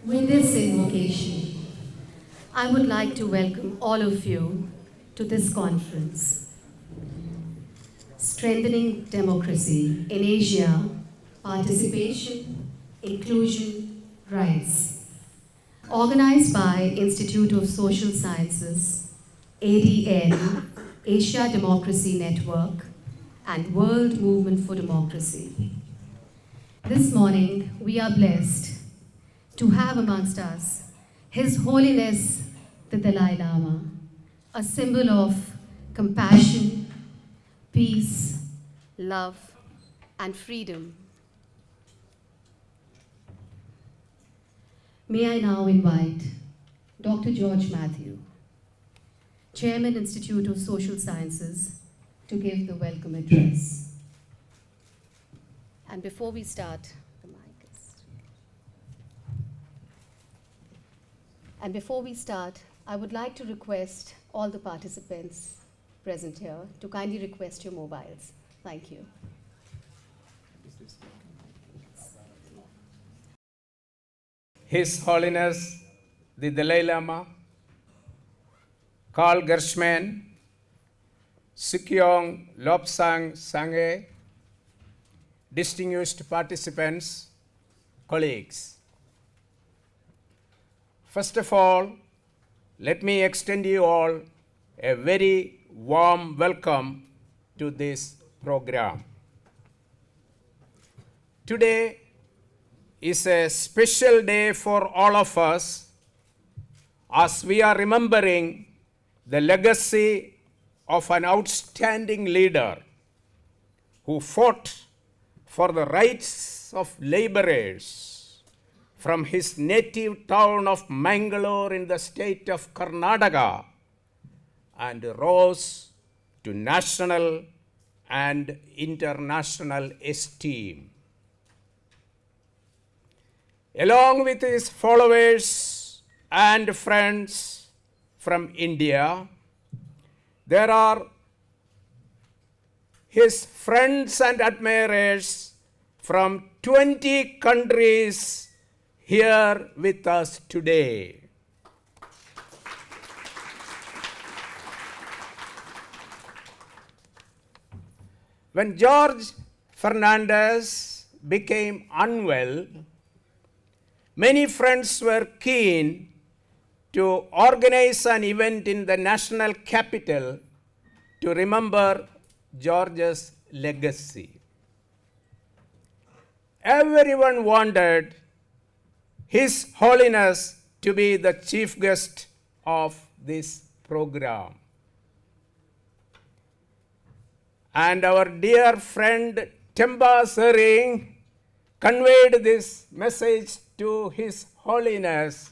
With this invocation, I would like to welcome all of you to this conference, Strengthening Democracy in Asia, Participation, Inclusion, Rights, organized by Institute of Social Sciences, ADN, Asia Democracy Network, and World Movement for Democracy. This morning, we are blessed to have amongst us His Holiness the Dalai Lama, a symbol of compassion, peace, love, and freedom. May I now invite Dr. George Matthew, Chairman, Institute of Social Sciences, to give the welcome address. And before we start, the mic is... And before we start, I would like to request all the participants present here to kindly request your mobiles. Thank you. His Holiness the Dalai Lama, Carl Gershman, Sikyong, Lobsang Sangay, distinguished participants, colleagues. First of all, let me extend you all a very warm welcome to this program. Today is a special day for all of us as we are remembering the legacy of an outstanding leader who fought for the rights of laborers from his native town of Mangalore in the state of Karnataka and rose to national and international esteem. Along with his followers and friends from India, there are his friends and admirers from 20 countries here with us today. When George Fernandez became unwell, many friends were keen to organize an event in the national capital to remember George's legacy. Everyone wanted His Holiness to be the chief guest of this program. And our dear friend Temba Sering conveyed this message to His Holiness,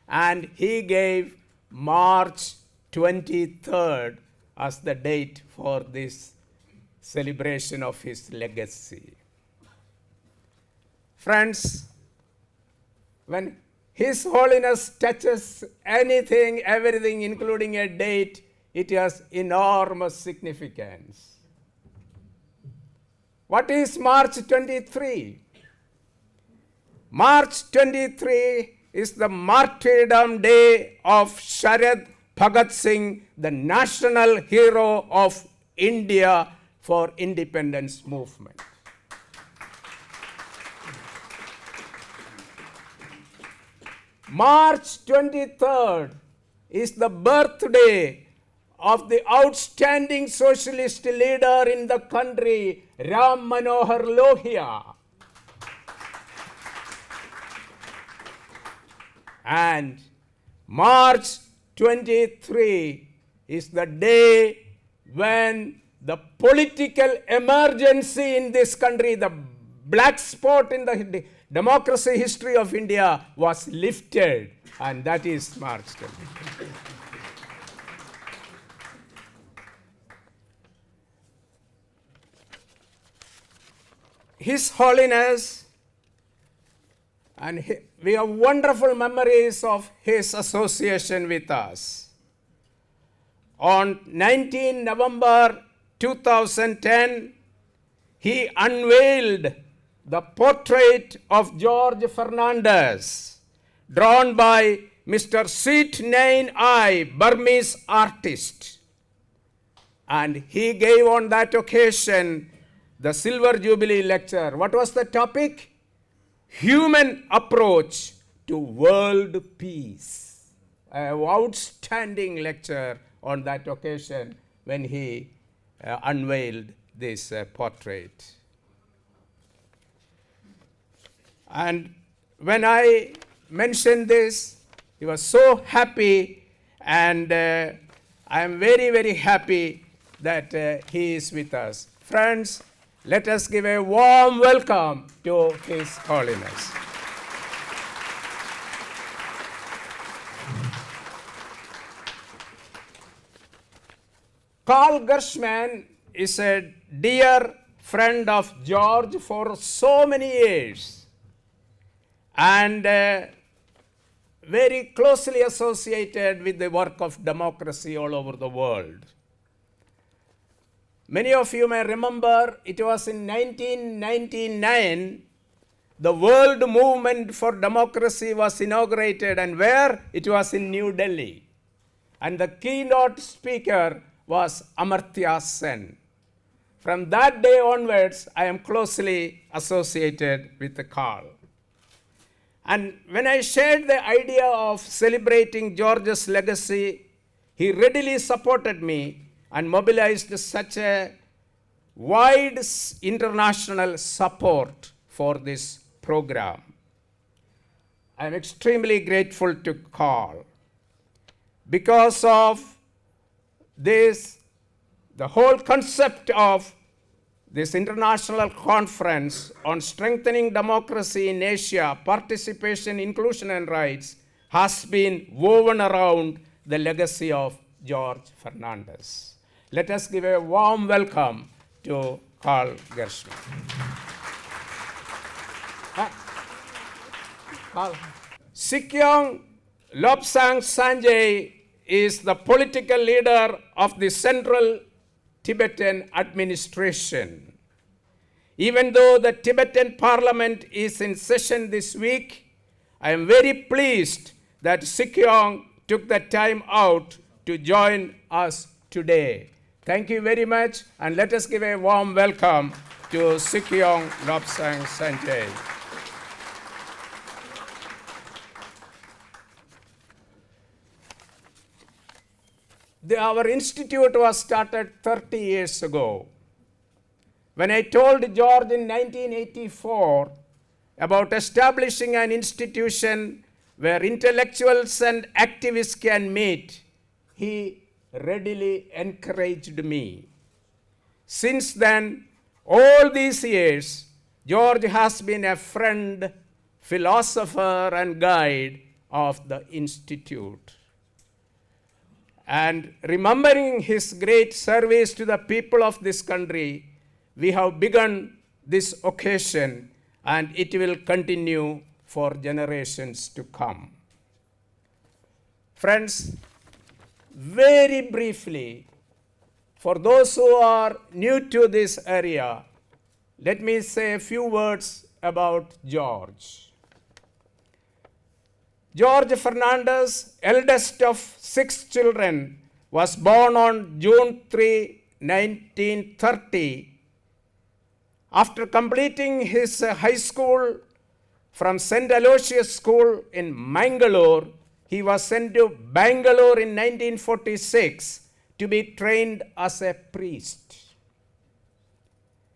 and he gave March 23rd as the date for this celebration of his legacy. Friends, when His Holiness touches anything, everything, including a date, it has enormous significance. What is March 23? March 23 is the martyrdom day of Sharad Bhagat Singh, the national hero of India for independence movement. March 23rd is the birthday of the outstanding socialist leader in the country, Ram Manohar Lohia. And March 23 is the day when the political emergency in this country, the black spot in the democracy history of India, was lifted, and that is March 23. His Holiness, and we have wonderful memories of his association with us. On 19 November 2010, he unveiled the portrait of George Fernandez drawn by Mr. Sikyong, Burmese artist. And he gave on that occasion the Silver Jubilee lecture. What was the topic? Human approach to world peace. An outstanding lecture on that occasion when he unveiled this portrait. And when I mentioned this, he was so happy, and I am very, very happy that he is with us. Friends, let us give a warm welcome to His Holiness. Carl Gershman is a dear friend of George for so many years, and very closely associated with the work of democracy all over the world. Many of you may remember it was in 1999 the World Movement for Democracy was inaugurated, and where? It was in New Delhi. And the keynote speaker was Amartya Sen. From that day onwards, I am closely associated with Carl. And when I shared the idea of celebrating George's legacy, he readily supported me and mobilized such a wide international support for this program. I am extremely grateful to Carl. Because of this, the whole concept of this international conference on strengthening democracy in Asia, participation, inclusion, and rights has been woven around the legacy of George Fernandez. Let us give a warm welcome to Carl Gershman. Sikyong Lobsang Sangay is the political leader of the Central Tibetan administration. Even though the Tibetan parliament is in session this week, I am very pleased that Sikyong took the time out to join us today. Thank you very much, and let us give a warm welcome to Sikyong Lobsang Sangay. Our institute was started 30 years ago. When I told George in 1984 about establishing an institution where intellectuals and activists can meet, he readily encouraged me. Since then, all these years, George has been a friend, philosopher, and guide of the institute. And remembering his great service to the people of this country, we have begun this occasion, and it will continue for generations to come. Friends, very briefly, for those who are new to this area, let me say a few words about George. George Fernandez, eldest of 6 children, was born on June 3, 1930. After completing his high school from St. Aloysius School in Mangalore, he was sent to Bangalore in 1946 to be trained as a priest.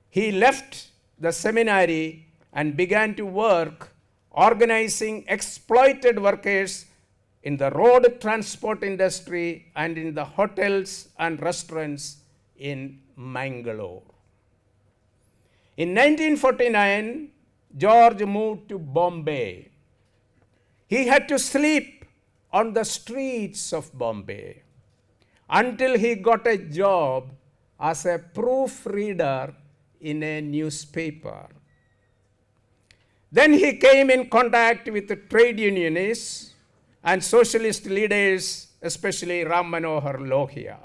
He left the seminary and began to work organizing exploited workers in the road transport industry and in the hotels and restaurants in Mangalore. In 1949, George moved to Bombay. He had to sleep on the streets of Bombay until he got a job as a proofreader in a newspaper. Then he came in contact with the trade unionists and socialist leaders, especially Ram Manohar Lohia.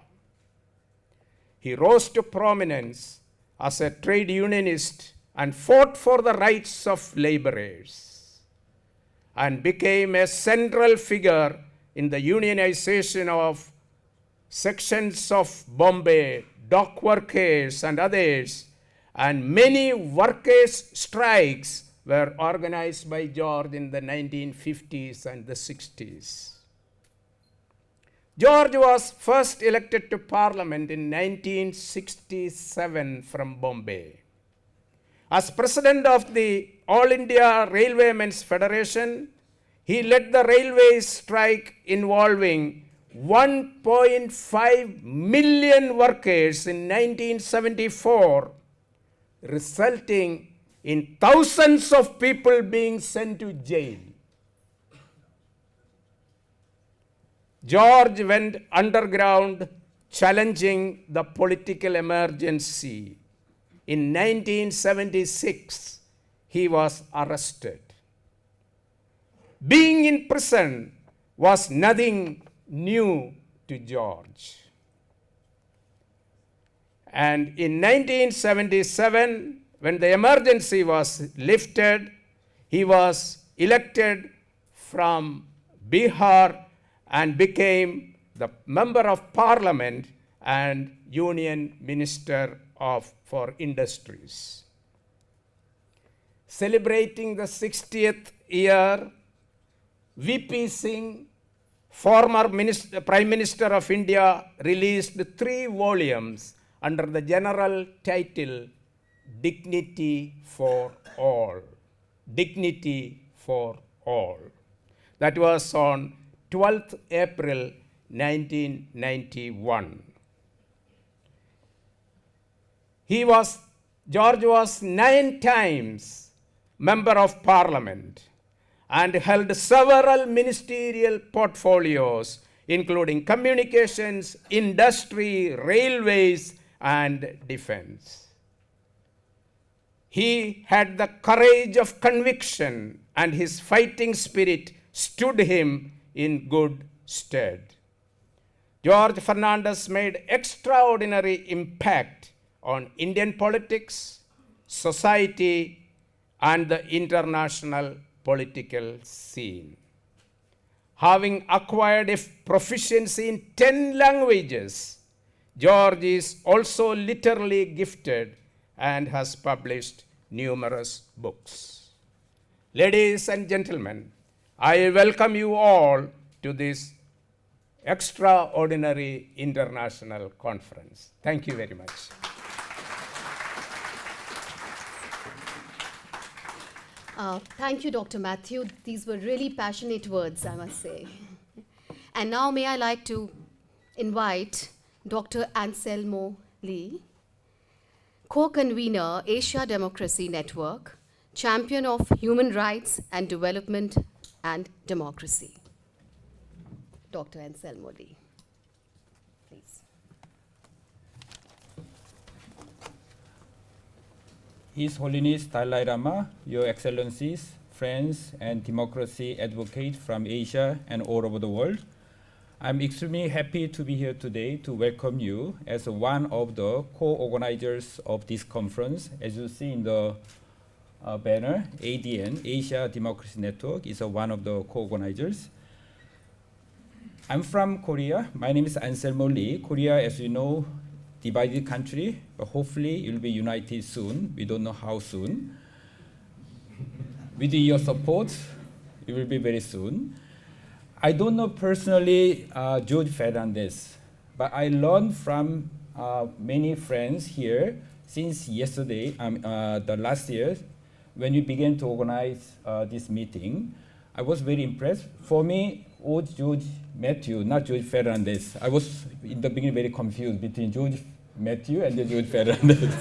He rose to prominence as a trade unionist and fought for the rights of laborers. and became a central figure in the unionization of sections of Bombay, dock workers and others, and many workers' strikes were organized by George in the 1950s and the 60s. George was first elected to Parliament in 1967 from Bombay. As president of the All India Railwaymen's Federation, he led the railway strike involving 1.5 million workers in 1974, resulting in thousands of people being sent to jail. George went underground, challenging the political emergency. In 1976, he was arrested. Being in prison was nothing new to George. And in 1977, when the emergency was lifted, he was elected from Bihar and became the member of parliament and union minister for industries. Celebrating the 60th year, VP Singh, former Prime Minister of India, released 3 volumes under the general title Dignity for All. Dignity for All. That was on 12th April 1991. George was 9 times member of parliament and held several ministerial portfolios, including communications, industry, railways, and defense. He had the courage of conviction, and his fighting spirit stood him in good stead. George Fernandez made extraordinary impact on Indian politics, society, and the international political scene. Having acquired a proficiency in 10 languages, George is also literally gifted and has published numerous books. Ladies and gentlemen, I welcome you all to this extraordinary international conference. Thank you very much. Thank you, Dr. Matthew. These were really passionate words, I must say. And now may I like to invite Dr. Anselmo Lee, co-convener, Asia Democracy Network, champion of human rights and development and democracy. Dr. Anselmo Lee, please. His Holiness Dalai Lama, Your Excellencies, friends, and democracy advocates from Asia and all over the world, I'm extremely happy to be here today to welcome you as one of the co-organizers of this conference. As you see in the banner, ADN, Asia Democracy Network, is one of the co-organizers. I'm from Korea. My name is Anselmo Lee. Korea, as you know, divided country, but hopefully it will be united soon. We don't know how soon. With your support, it will be very soon. I don't know personally George Fernandez, but I learned from many friends here since yesterday, the last year, when we began to organize this meeting. I was very impressed. For me, was George Matthew, not George Fernandez. I was in the beginning very confused between George Matthew and George Fernandez.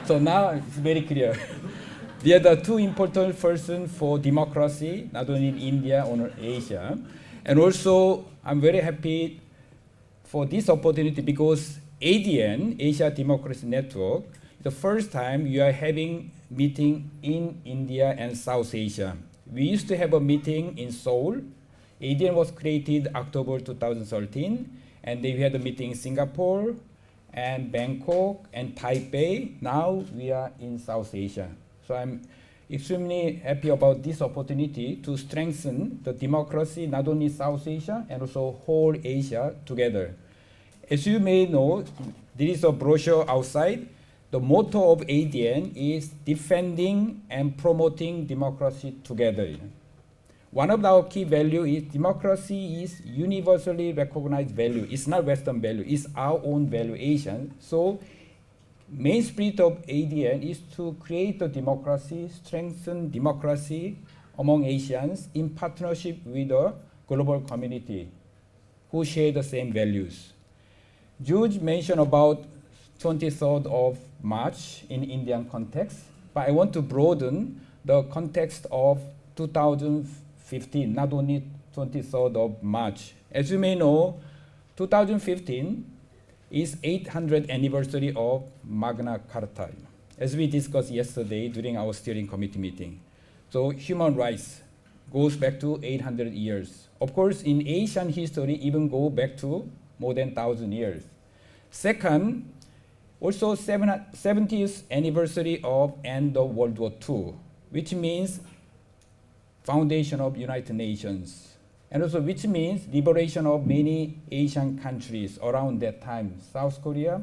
So now it's very clear. They are the 2 important persons for democracy, not only in India or Asia. And also, I'm very happy for this opportunity because ADN, Asia Democracy Network, the first time you are having meeting in India and South Asia. We used to have a meeting in Seoul. ADN was created October 2013, and then we had a meeting in Singapore and Bangkok and Taipei. Now we are in South Asia. So I'm extremely happy about this opportunity to strengthen the democracy not only South Asia and also whole Asia together. As you may know, there is a brochure outside. The motto of ADN is defending and promoting democracy together. One of our key values is democracy is universally recognized value. It's not Western value, it's our own valuation. So main spirit of ADN is to create a democracy, strengthen democracy among Asians in partnership with the global community who share the same values. George mentioned about 23rd of March in Indian context, but I want to broaden the context of 2015, not only 23rd of March. As you may know, 2015 is 800th anniversary of Magna Carta, as we discussed yesterday during our steering committee meeting. So human rights goes back to 800 years. Of course, in Asian history, even go back to more than 1,000 years. Second, also 70th anniversary of end of World War II, which means foundation of United Nations, and also which means liberation of many Asian countries around that time. South Korea,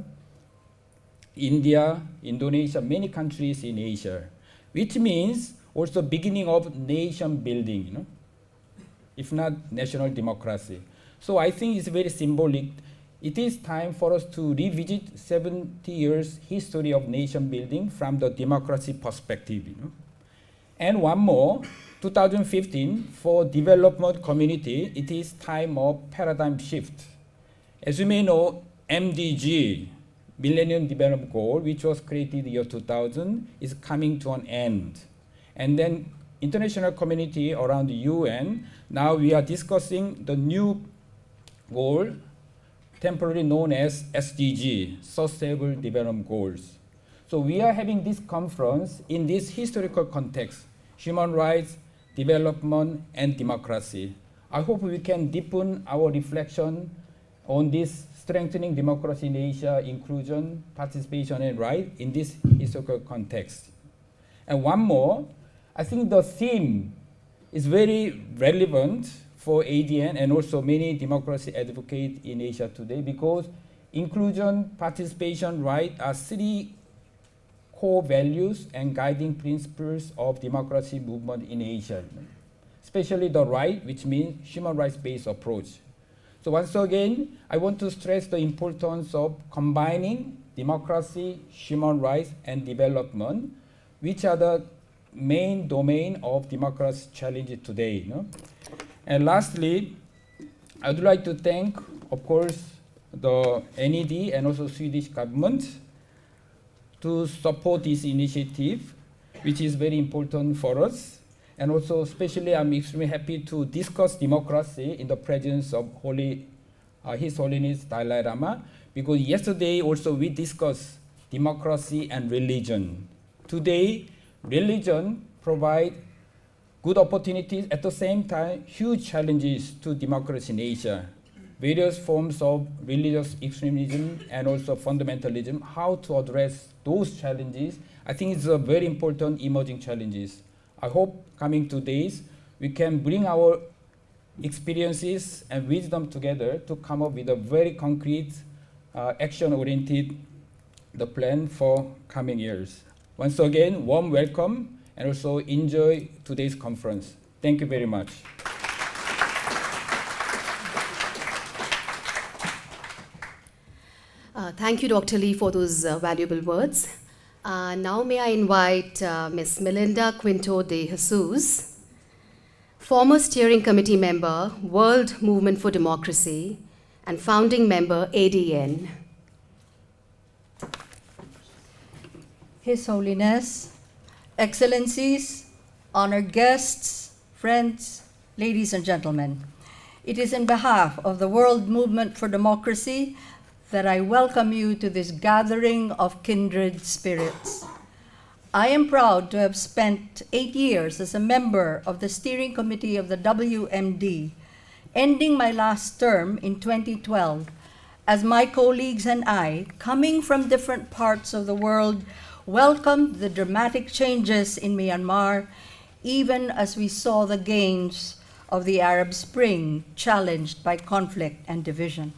India, Indonesia, many countries in Asia, which means also beginning of nation building, if not national democracy. So I think it's very symbolic. It is time for us to revisit 70 years history of nation building from the democracy perspective. And one more, 2015, for development community, it is time of paradigm shift. As you may know, MDG, Millennium Development Goal, which was created year 2000, is coming to an end. And then international community around the UN, now we are discussing the new goal, temporarily known as SDG, Sustainable Development Goals. So we are having this conference in this historical context, human rights, development, and democracy. I hope we can deepen our reflection on this strengthening democracy in Asia, inclusion, participation, and right in this historical context. And one more, I think the theme is very relevant for ADN and also many democracy advocates in Asia today, because inclusion, participation, right are three core values and guiding principles of democracy movement in Asia, especially the right, which means human rights-based approach. So once again, I want to stress the importance of combining democracy, human rights, and development, which are the main domain of democracy challenges today. And lastly, I would like to thank, of course, the NED and also Swedish government to support this initiative, which is very important for us. And also, especially, I'm extremely happy to discuss democracy in the presence of His Holiness Dalai Lama, because yesterday also we discussed democracy and religion. Today, religion provides good opportunities, at the same time, huge challenges to democracy in Asia. Various forms of religious extremism and also fundamentalism, how to address those challenges, I think it's a very important emerging challenges. I hope coming 2 days, we can bring our experiences and wisdom together to come up with a very concrete, action-oriented plan for coming years. Once again, warm welcome, and also enjoy today's conference. Thank you very much. Thank you, Dr. Lee, for those valuable words. Now may I invite Ms. Melinda Quinto de Jesus, former steering committee member, World Movement for Democracy, and founding member, ADN. His Holiness, Excellencies, honored guests, friends, ladies and gentlemen, it is in behalf of the World Movement for Democracy that I welcome you to this gathering of kindred spirits. I am proud to have spent 8 years as a member of the steering committee of the WMD, ending my last term in 2012, as my colleagues and I, coming from different parts of the world, welcomed the dramatic changes in Myanmar, even as we saw the gains of the Arab Spring challenged by conflict and division.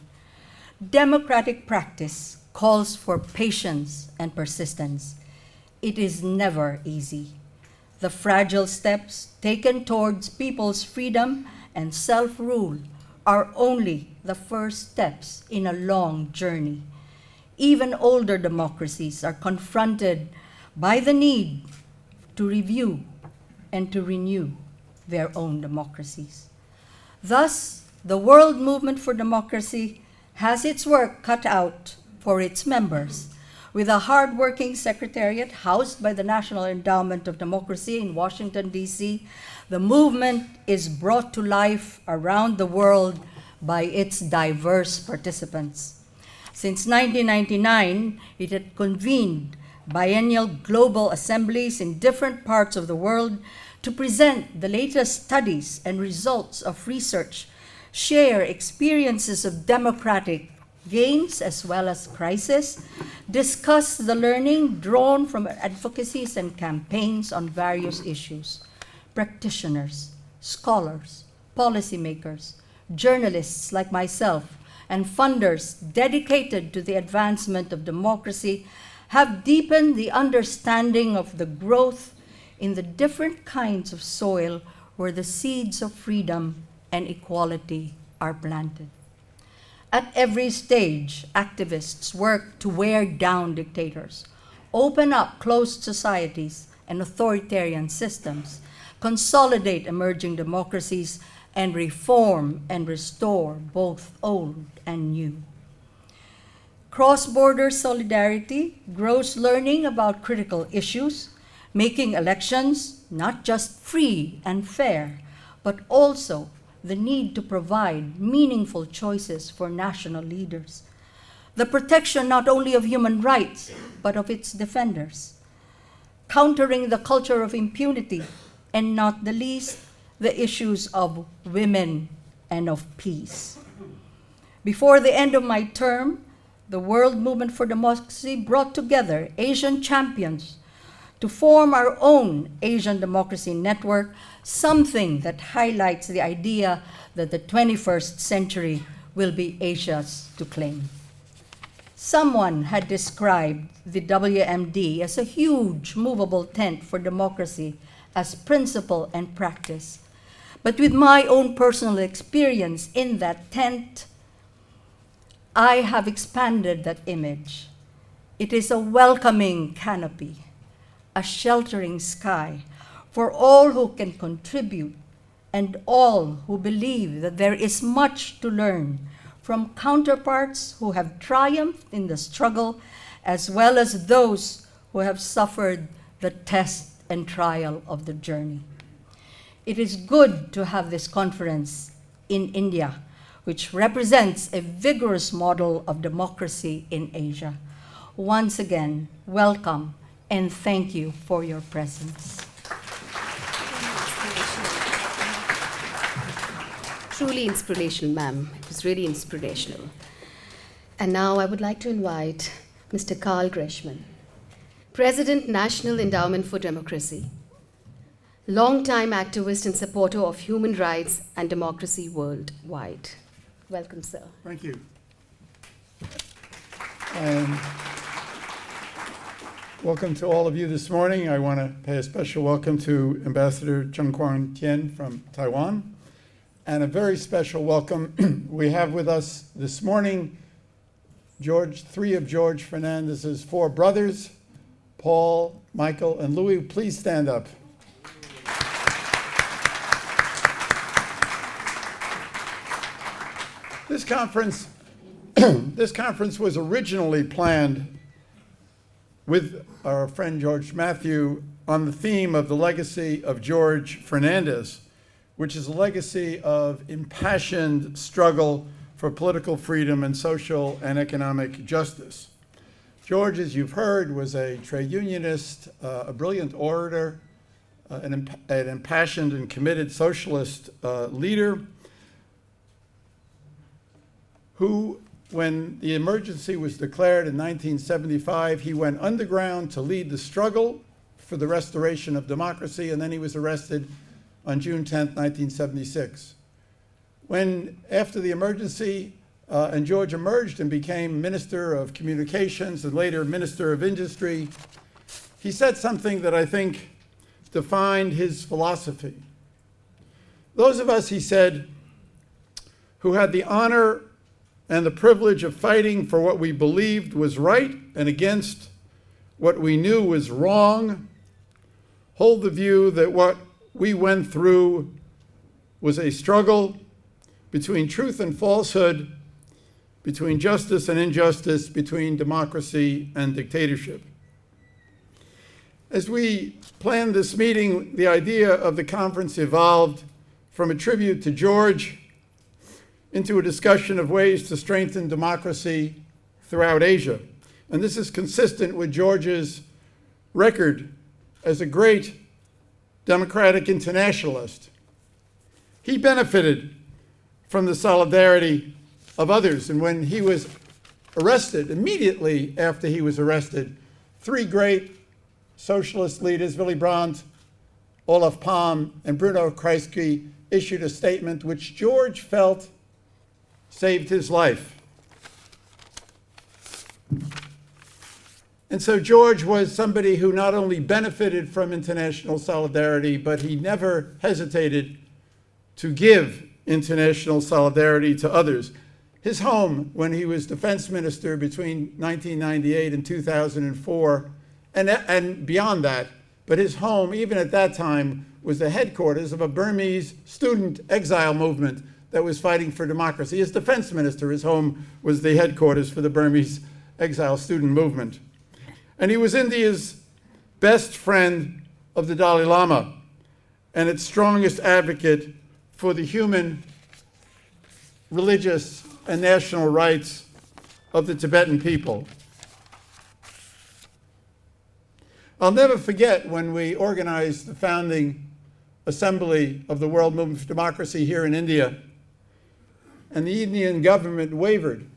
Democratic practice calls for patience and persistence. It is never easy. The fragile steps taken towards people's freedom and self-rule are only the first steps in a long journey. Even older democracies are confronted by the need to review and to renew their own democracies. Thus, the World Movement for Democracy has its work cut out for its members. With a hard-working secretariat housed by the National Endowment of Democracy in Washington, D.C., the movement is brought to life around the world by its diverse participants. Since 1999, it had convened biennial global assemblies in different parts of the world to present the latest studies and results of research, share experiences of democratic gains as well as crisis, discuss the learning drawn from advocacies and campaigns on various issues. Practitioners, scholars, policymakers, journalists like myself, and funders dedicated to the advancement of democracy have deepened the understanding of the growth in the different kinds of soil where the seeds of freedom and equality are planted. At every stage, activists work to wear down dictators, open up closed societies and authoritarian systems, consolidate emerging democracies, and reform and restore both old and new. Cross-border solidarity grows learning about critical issues, making elections not just free and fair, but also the need to provide meaningful choices for national leaders. The protection not only of human rights, but of its defenders. Countering the culture of impunity, and not the least, the issues of women and of peace. Before the end of my term, the World Movement for Democracy brought together Asian champions to form our own Asian Democracy Network, something that highlights the idea that the 21st century will be Asia's to claim. Someone had described the WMD as a huge movable tent for democracy as principle and practice. But with my own personal experience in that tent, I have expanded that image. It is a welcoming canopy, a sheltering sky for all who can contribute and all who believe that there is much to learn from counterparts who have triumphed in the struggle, as well as those who have suffered the test and trial of the journey. It is good to have this conference in India, which represents a vigorous model of democracy in Asia. Once again, welcome and thank you for your presence. Truly inspirational, ma'am. It was really inspirational. And now I would like to invite Mr. Carl Greshman, President, National Endowment for Democracy, longtime activist and supporter of human rights and democracy worldwide. Welcome, sir. Thank you. And welcome to all of you this morning. I want to pay a special welcome to Ambassador Chung Kwan Tien from Taiwan. And a very special welcome. We have with us this morning three of George Fernandez's four brothers, Paul, Michael, and Louis. Please stand up. This conference was originally planned with our friend George Matthew on the theme of the legacy of George Fernandez, which is a legacy of impassioned struggle for political freedom and social and economic justice. George, as you've heard, was a trade unionist, a brilliant orator, an impassioned and committed socialist leader who when the emergency was declared in 1975, he went underground to lead the struggle for the restoration of democracy, and then he was arrested on June 10th, 1976. When, after the emergency, and George emerged and became Minister of Communications and later Minister of Industry, he said something that I think defined his philosophy. Those of us, he said, who had the honor and the privilege of fighting for what we believed was right and against what we knew was wrong, hold the view that what we went through was a struggle between truth and falsehood, between justice and injustice, between democracy and dictatorship. As we planned this meeting, the idea of the conference evolved from a tribute to George into a discussion of ways to strengthen democracy throughout Asia. And this is consistent with George's record as a great democratic internationalist. He benefited from the solidarity of others. And when he was arrested, immediately after he was arrested, three great socialist leaders, Willy Brandt, Olof Palme, and Bruno Kreisky, issued a statement which George felt saved his life. And so George was somebody who not only benefited from international solidarity, but he never hesitated to give international solidarity to others. His home, when he was defense minister between 1998 and 2004, and beyond that, but his home, even at that time, was the headquarters of a Burmese student exile movement that was fighting for democracy. As defense minister, his home was the headquarters for the Burmese exile student movement. And he was India's best friend of the Dalai Lama and its strongest advocate for the human, religious, and national rights of the Tibetan people. I'll never forget when we organized the founding assembly of the World Movement for Democracy here in India, and the Indian government wavered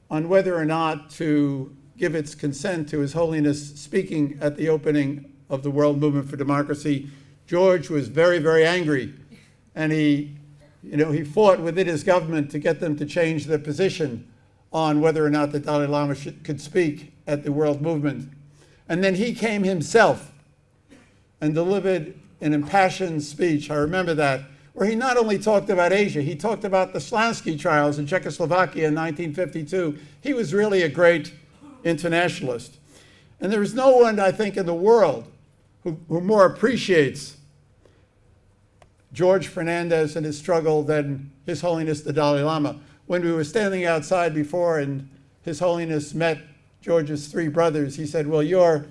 on whether or not to give its consent to His Holiness speaking at the opening of the World Movement for Democracy. George was very, very angry, and he fought within his government to get them to change their position on whether or not the Dalai Lama could speak at the World Movement. And then he came himself and delivered an impassioned speech, I remember that, where he not only talked about Asia, he talked about the Slansky trials in Czechoslovakia in 1952. He was really a great internationalist. And there is no one, I think, in the world who more appreciates George Fernandez and his struggle than His Holiness the Dalai Lama. When we were standing outside before and His Holiness met George's three brothers, he said, well, you're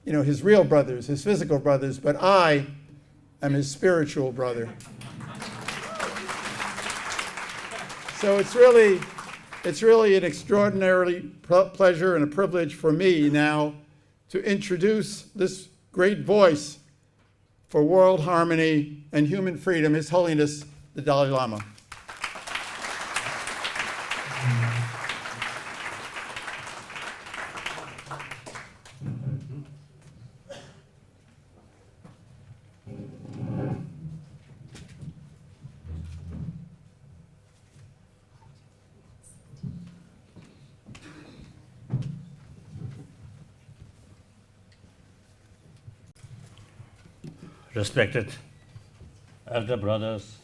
his real brothers, his physical brothers, but I am his spiritual brother. So it's really an extraordinary pleasure and a privilege for me now to introduce this great voice for world harmony and human freedom, His Holiness the Dalai Lama. Respected elder brothers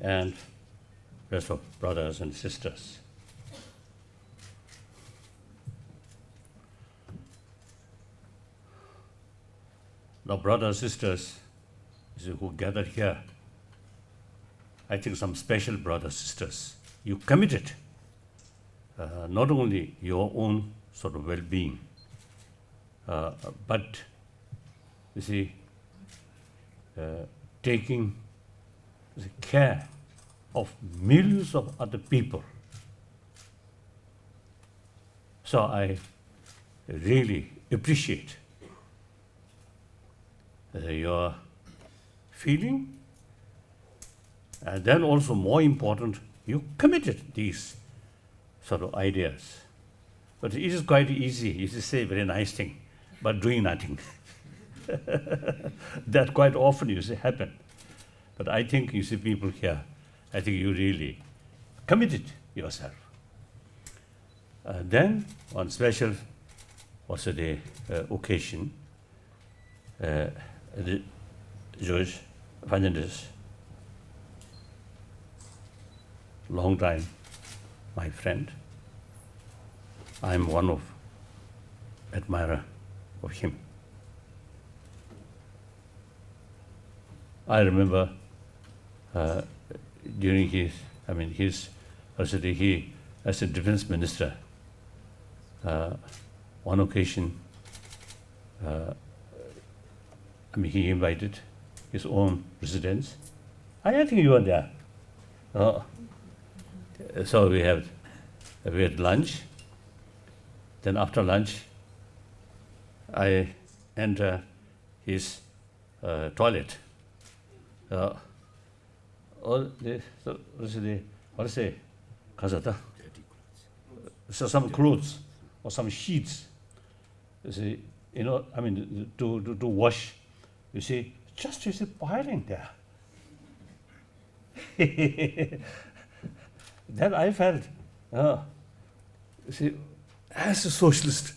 and rest of brothers and sisters. The brothers, sisters who gathered here, I think some special brothers, sisters, you committed not only your own sort of well-being, but you see, taking care of millions of other people. So I really appreciate your feeling, and then also more important, You committed these sort of ideas. But it is quite easy. You say very nice thing, but doing nothing. That quite often you see happen. But I think you see people here, I think you really committed yourself. Then on special occasion, George Fernandez, long time my friend. I'm one of admirer of him. I remember during his he as a defense minister, one occasion, he invited his own residents. I think you were there. So we had lunch. Then after lunch, I enter his toilet. So some clothes or some sheets. You see, to wash. You see, just piling there. Then I felt, you see, as a socialist,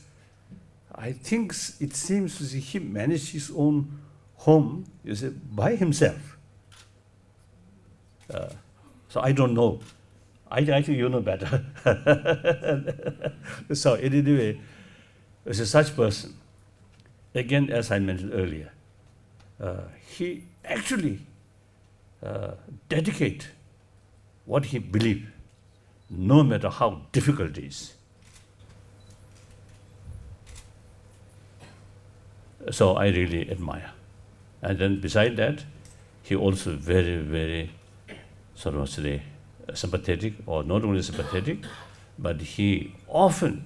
I think it seems to see he managed his own home, you see, by himself. So I don't know. I think you know better. So anyway, as a such person, again, as I mentioned earlier, he actually dedicate what he believed, no matter how difficult it is. So I really admire. And then beside that, he also very, very sort of sympathetic, or not only sympathetic, but he often,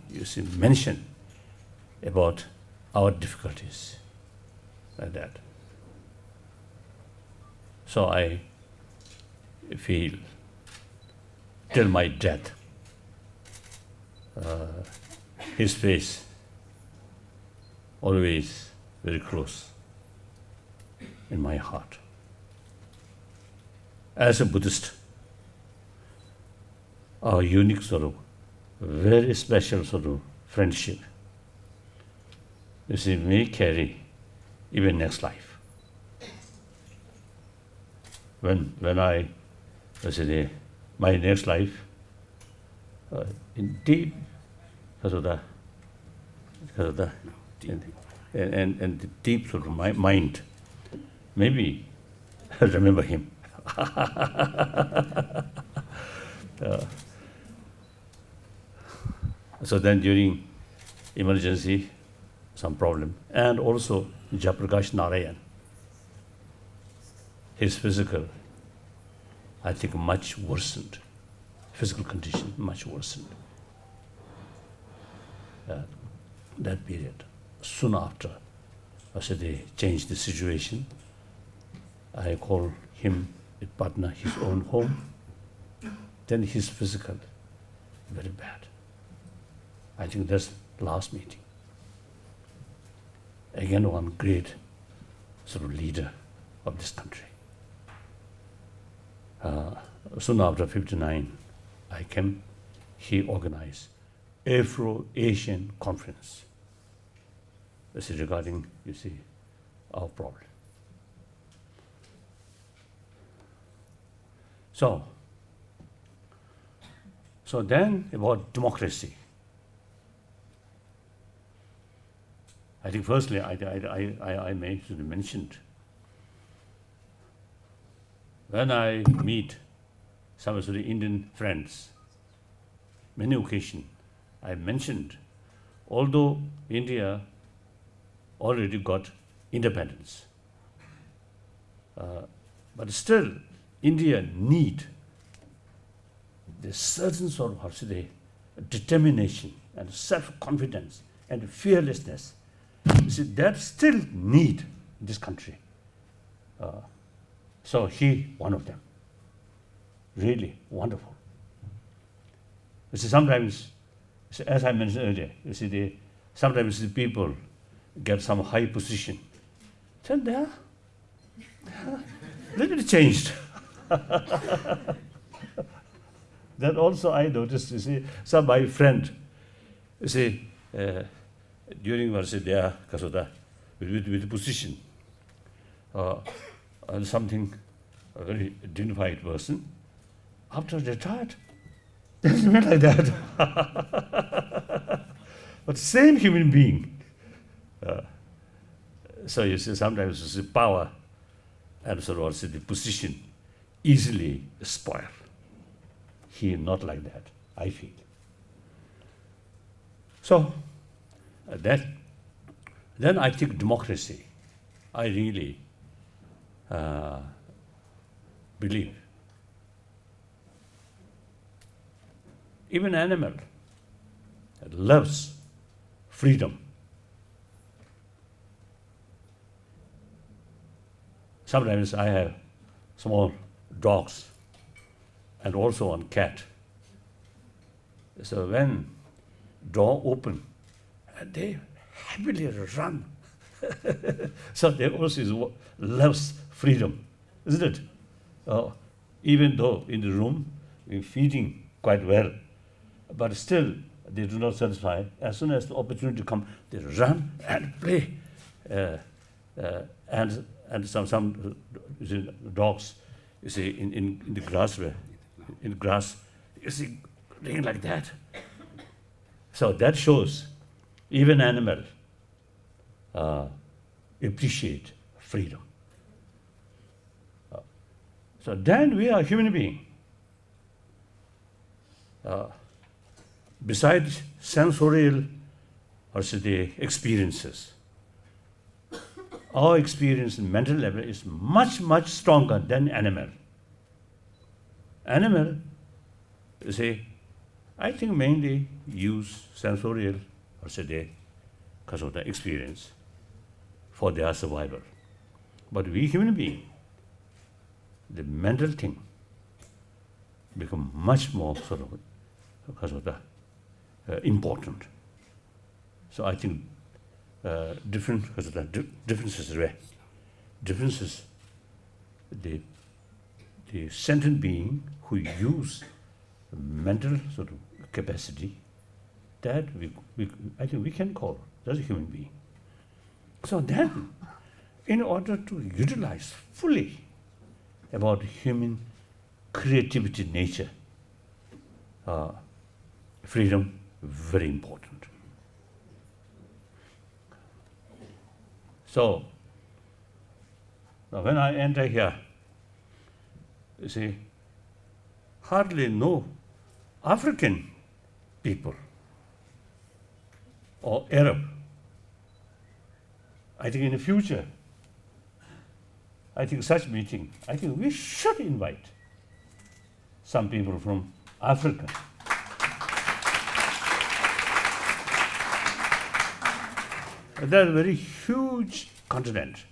mention about our difficulties, like that. So I feel till my death, his face always very close in my heart. As a Buddhist, our unique very special friendship, may carry even next life. When I my next life, in deep and the deep my mind, maybe I'll remember him. So then during emergency, some problem, and also Jayaprakash Narayan, his physical, I think, much worsened. Physical condition much worsened. That period, soon after, they changed the situation. I call him a partner, his own home. Then his physical, very bad. I think that's last meeting. Again, one great leader of this country. Soon after 59, I came, he organized Afro-Asian conference. This is regarding, our problem. So then about democracy. I think firstly, I mentioned when I meet some of the Indian friends, many occasions, I mentioned, although India already got independence, but still India need the certain determination and self-confidence and fearlessness. That still need in this country. So he, one of them, really wonderful. You see, sometimes, as I mentioned earlier, you see, sometimes the people get some high position. Then they are a little bit changed. That also I noticed, you see, some my friend, you see, during their Kasuda, with position, and something, a very dignified person, after retired, doesn't mean like that. But same human being. So you see, sometimes you see power and so also the position easily spoil. He not like that, I feel. So then I think democracy, I really believe. Even animal loves freedom. Sometimes I have small dogs and also one cat. So when door open, they happily run. So they also loves freedom, isn't it? Even though in the room we're feeding quite well, but still they do not satisfy. As soon as the opportunity comes, they run and play. And some dogs, you see, in the grass, you see, doing like that. So that shows even animal appreciate freedom. So then we are human being. Besides sensorial or the experiences, our experience in mental level is much, much stronger than animal. Animal, you see, I think mainly use sensorial or say because of the experience for their survival. But we human beings, the mental thing become much more sort of because of the important. So I think differences, the sentient being who use mental sort of capacity, that I think we can call as a human being. So then, in order to utilize fully about human creativity nature, freedom very important. So now when I enter here, you see, hardly no African people or Arab. I think in the future, I think such meeting, I think we should invite some people from Africa. That's a very huge continent,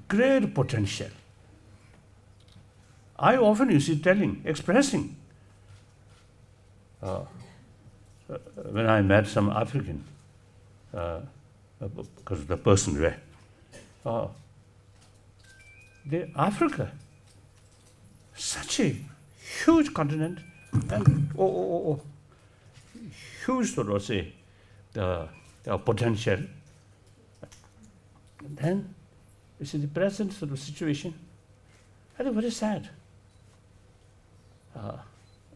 great potential. I often you see expressing, when I met some African, because the person there, Africa, such a huge continent, and huge sort of say the potential. And then you see the present sort of situation, I think very sad.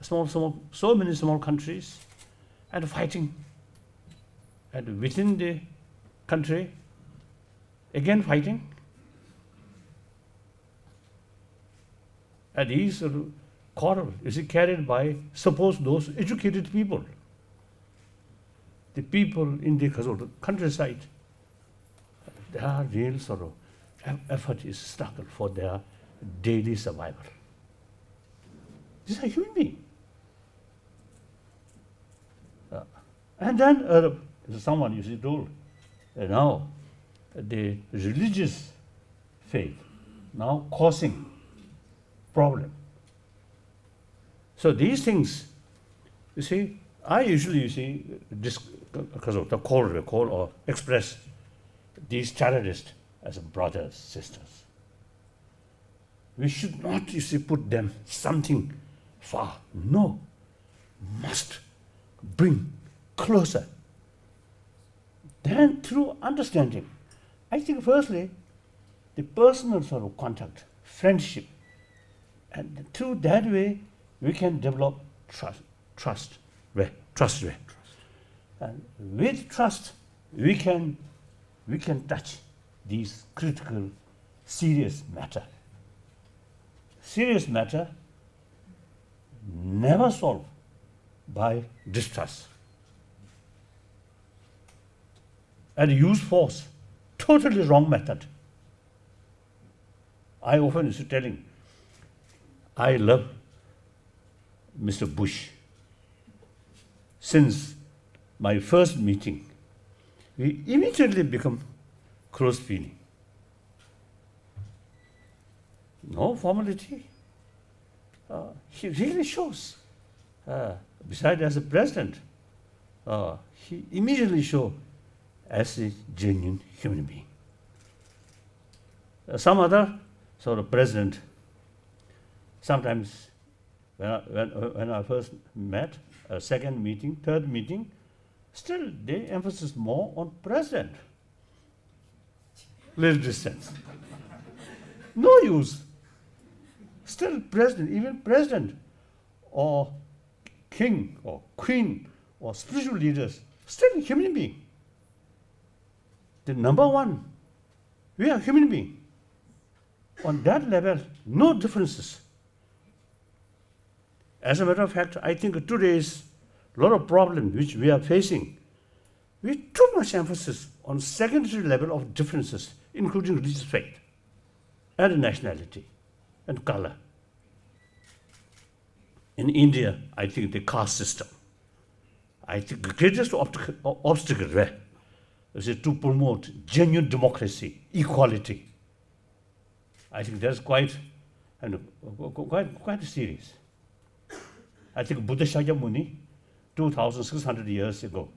So many small countries and fighting, and within the country, again fighting. And these quarrel is carried by, suppose, those educated people. The people in the countryside, their real sort of effort is struggle for their daily survival. These are human beings. And then someone, you see, told, now the religious faith now causing problem. So these things You see, I usually, because of the call or express these terrorists as brothers, sisters. We should not, put them something far. No, must bring closer. Then through understanding, I think firstly, the personal sort of contact, friendship, and through that way, we can develop trust. And with trust, we can touch these critical, serious matter. Serious matter never solved by distrust. And use force, totally wrong method. I often used to telling, I love Mr. Bush. Since my first meeting, we immediately become close feeling. No formality. He really shows. Besides as a president, he immediately shows as a genuine human being. Some other sort of president, sometimes when I first met, second meeting, third meeting, still they emphasize more on president. Little distance. No use. Still president, even president or king or queen or spiritual leaders, still human being. The number one, we are human being. On that level, no differences. As a matter of fact, I think today's lot of problems which we are facing, with too much emphasis on secondary level of differences, including religious faith and nationality and color. In India, I think the caste system, I think the greatest obstacle there is to promote genuine democracy, equality. I think that's quite serious. I think Buddha Shakyamuni, 2,600 years ago,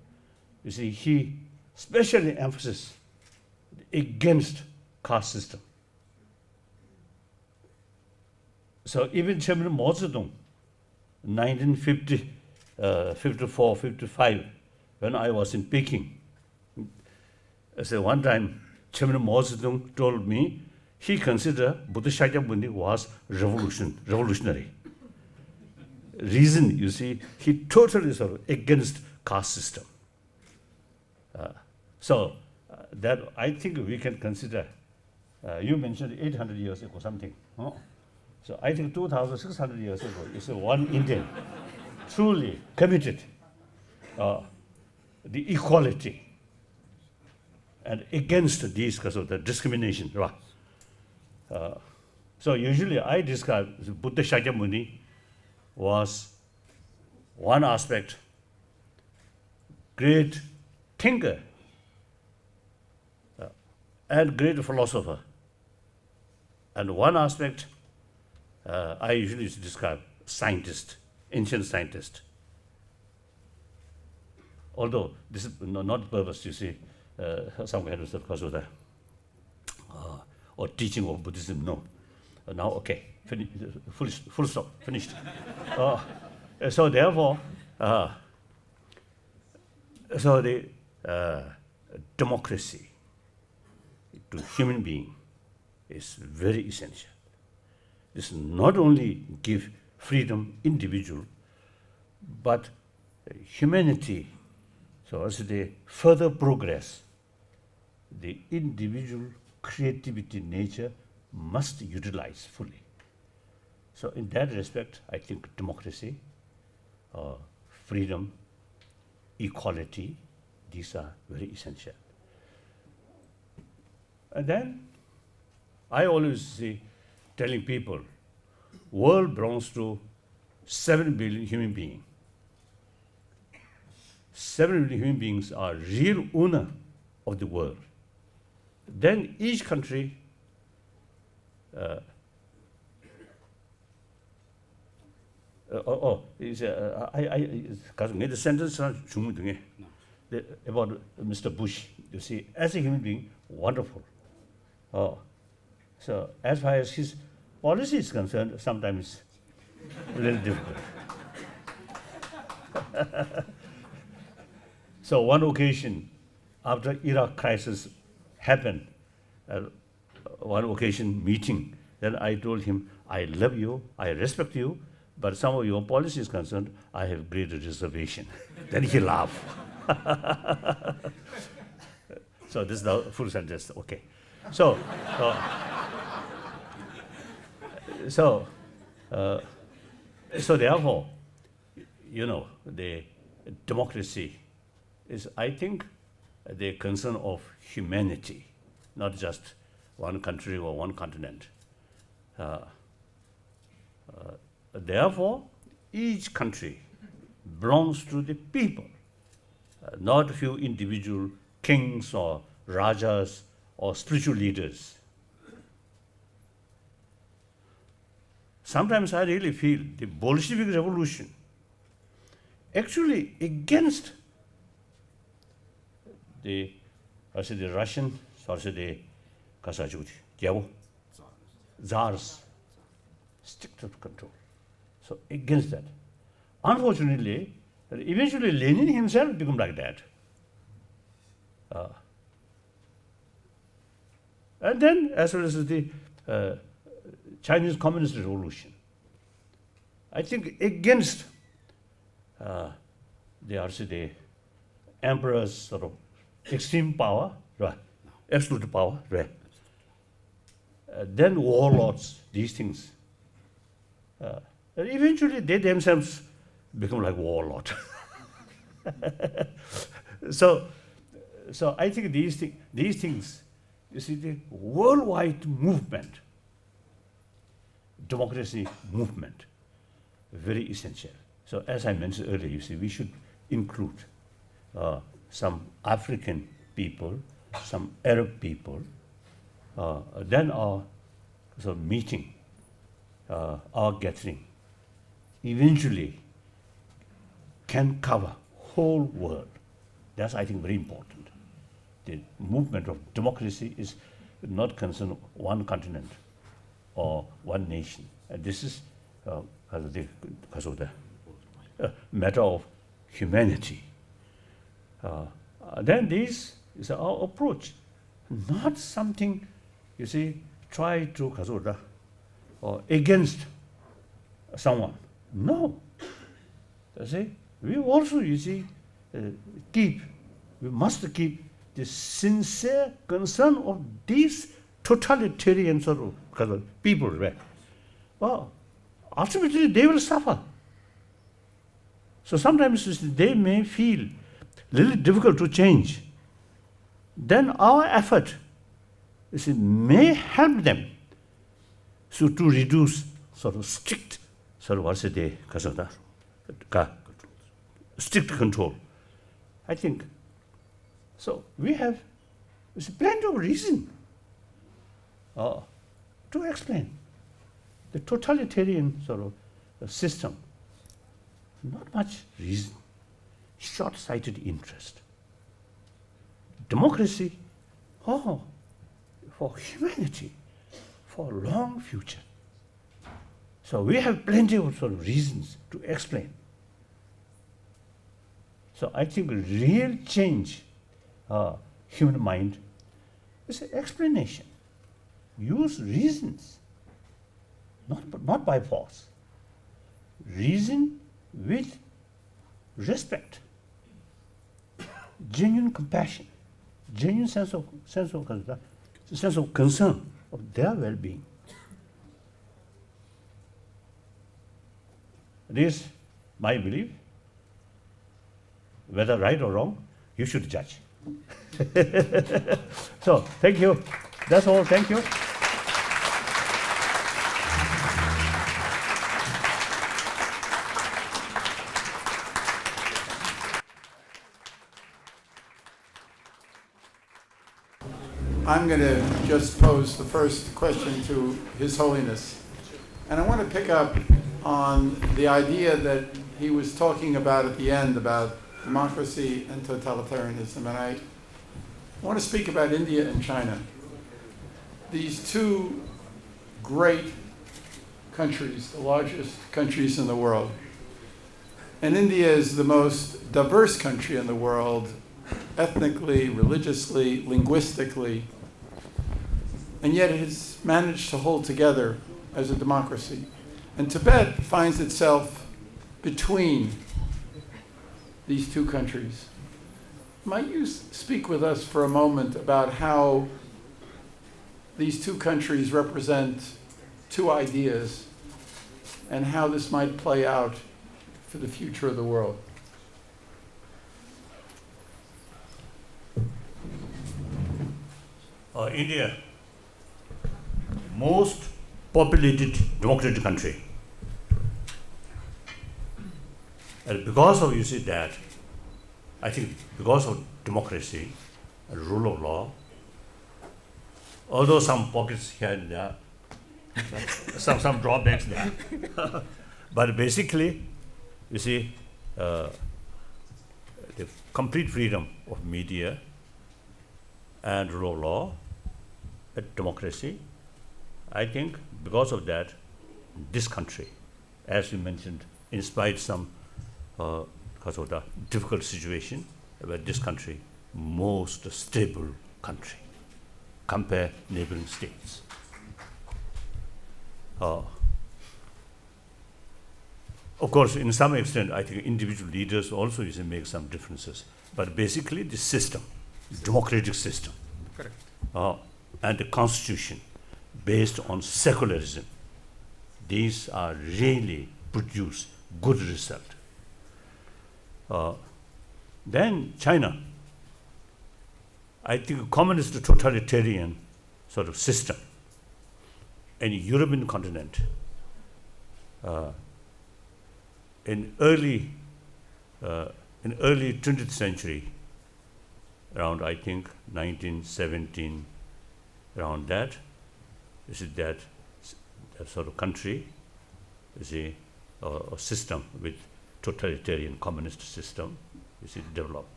he specially emphasized against caste system. So even Chairman Mao Zedong, 1950, 54, 55, when I was in Peking, one time Chairman Mao Zedong told me he considered Buddha Shakyamuni was revolutionary. Reason, he totally sort of against caste system. That I think we can consider. You mentioned 800 years ago something. Huh? So I think 2,600 years ago is one Indian truly committed the equality and against these because of the discrimination. So usually I describe Buddha Shakyamuni was one aspect, great thinker and great philosopher. And one aspect, I usually describe scientist, ancient scientist. Although this is not purpose, some kind of because of the or teaching of Buddhism, no. Now, okay, full stop, finished. So therefore, so the democracy to human being is very essential. This not only give freedom individual, but humanity. So as they further progress, the individual creativity nature must utilize fully. So in that respect, I think democracy, freedom, equality, these are very essential. And then I always say, telling people, world belongs to 7 billion human beings. 7 billion human beings are real owner of the world. Then each country I made the sentence about Mr. Bush. You see, as a human being, wonderful. So as far as his policy is concerned, sometimes a little difficult. So one occasion, after Iraq crisis happened, one occasion meeting, then I told him, I love you, I respect you, but some of your policy is concerned, I have great reservation. Then he laughed. So this is the full sentence, okay. So therefore, you know, the democracy is, I think, the concern of humanity, not just one country or one continent. Therefore, each country belongs to the people, not a few individual kings or rajas or spiritual leaders. Sometimes I really feel the Bolshevik revolution actually against the Russian, the Tsars, strict control. So against that. Unfortunately, eventually Lenin himself became like that. And then, as well as the Chinese Communist Revolution, I think against the emperor's sort of extreme power, right? Absolute power, right? Then warlords, these things. And eventually they themselves become like warlord. So I think these things, you see, the worldwide movement, democracy movement, very essential. So as I mentioned earlier, you see, we should include some African people, some Arab people, then our meeting, our gathering, eventually can cover whole world. That's, I think, very important. The movement of democracy is not concerned one continent or one nation. And this is because of the matter of humanity. Then this is our approach, not something, you see, try to or against someone. No. You see, we also, you see, we must keep the sincere concern of these totalitarian sort of people, right? Well, ultimately they will suffer. So sometimes you see, they may feel a little difficult to change. Then our effort, you see, may help them so to reduce sort of strict, sort of strict control. I think so. We have plenty of reason to explain the totalitarian sort of system. Not much reason, short-sighted interest. Democracy, for humanity, for a long future. So we have plenty of sort of reasons to explain. So I think real change, human mind, is an explanation. Use reasons, not by force. Reason with respect, genuine compassion, genuine sense of concern of their well-being. This is my belief. Whether right or wrong, you should judge. So, thank you. That's all. Thank you. I'm going to just pose the first question to His Holiness. And I want to pick up on the idea that he was talking about at the end about democracy and totalitarianism. And I want to speak about India and China. These two great countries, the largest countries in the world. And India is the most diverse country in the world, ethnically, religiously, linguistically, and yet it has managed to hold together as a democracy. And Tibet finds itself between these two countries. Might you speak with us for a moment about how these two countries represent two ideas and how this might play out for the future of the world? India, most populated democratic country. And because of, you see that, I think because of democracy and rule of law, although some pockets here and there, some drawbacks there, but basically, you see, the complete freedom of media and rule of law, democracy, I think because of that, this country, as you mentioned, in spite some because of the difficult situation, but this country, most stable country, compare neighboring states. Of course, in some extent, I think individual leaders also used to make some differences. But basically, the system, democratic system, Correct. and the constitution based on secularism, these are really produce good result. Then China, I think communist totalitarian sort of system in European continent in early 20th century, around I think 1917, around that, you see that sort of country, you see a system with totalitarian communist system, you see developed.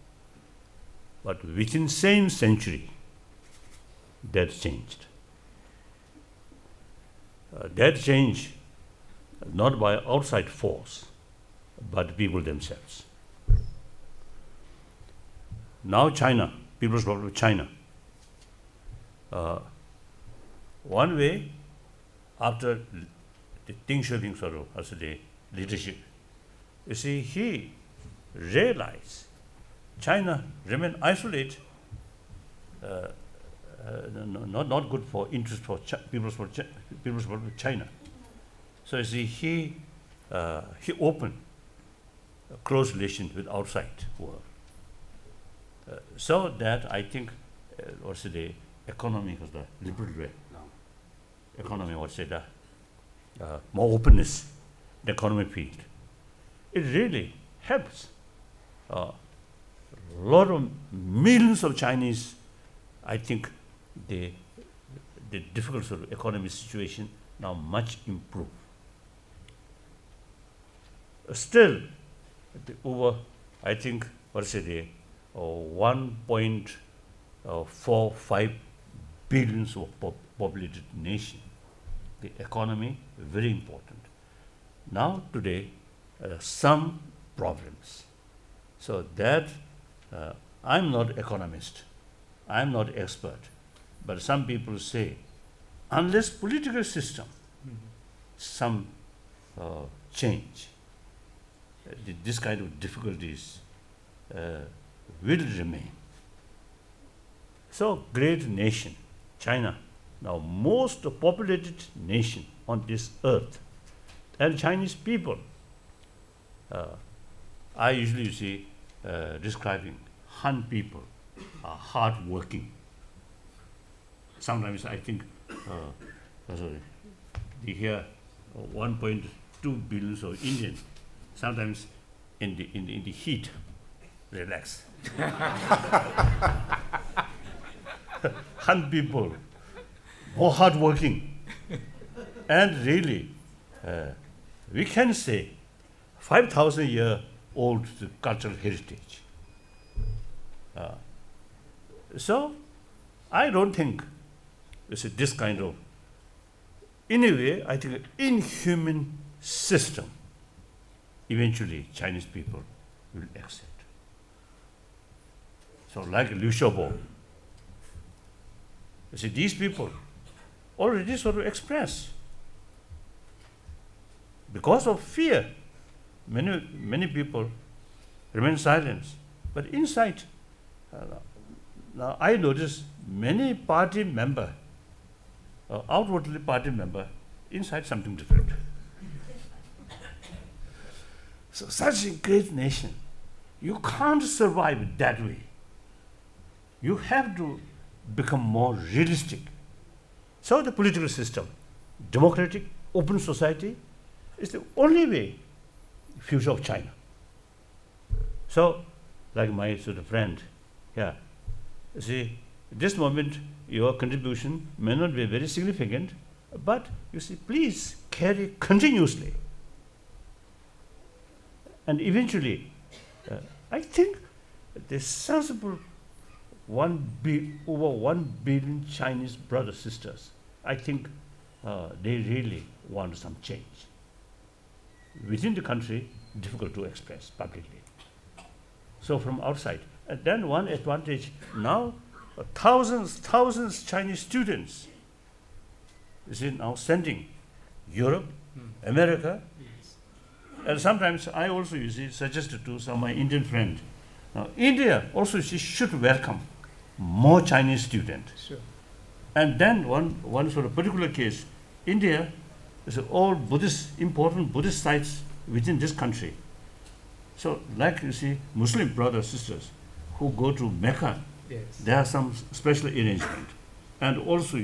But within same century, that changed. That change not by outside force, but people themselves. Now China, People's Republic of China, one way after the Deng Xiaoping sort of as the leadership, you see, he realized China remain isolated, not good for interest for People's Republic of China. So you see, he opened a close relation with outside world. So that I think also the economy was the liberal way. Economy, what's it, more openness, the economic field. It really helps. A lot of millions of Chinese, I think the difficult sort of economic situation now much improved. Still, over, I think, what's it, 1.45 billions of populated nation. The economy, very important. Now, today, some problems. So that, I'm not economist, I'm not expert, but some people say, unless political system, some change, this kind of difficulties will remain. So great nation, China, now most populated nation on this earth, and Chinese people, I usually see describing Han people are hard-working. Sometimes I think, they hear 1.2 billion of Indian, sometimes in the heat, relax. Han people, more hardworking, and really we can say 5,000-year-old cultural heritage. So I don't think this kind of, in a way, I think inhuman system, eventually Chinese people will accept. So like Liu Xiaobo, these people already sort of express. Because of fear, many people remain silent. But inside, now I notice many party member, outwardly party member, inside something different. So such a great nation, you can't survive that way. You have to become more realistic. So the political system, democratic, open society, is the only way future of China. So, like my sort of friend, at this moment your contribution may not be very significant, but please carry continuously. And eventually, I think the sensible over 1 billion Chinese brothers sisters, I think they really want some change. Within the country, difficult to express publicly. So from outside, and then one advantage now, thousands Chinese students now sending Europe, America, and sometimes I also suggested to some of my Indian friends. Now India also should welcome more Chinese students. Sure. And then one sort of particular case, India is all Buddhist, important Buddhist sites within this country. So like Muslim brothers, sisters who go to Mecca, Yes. there are some special arrangement. And also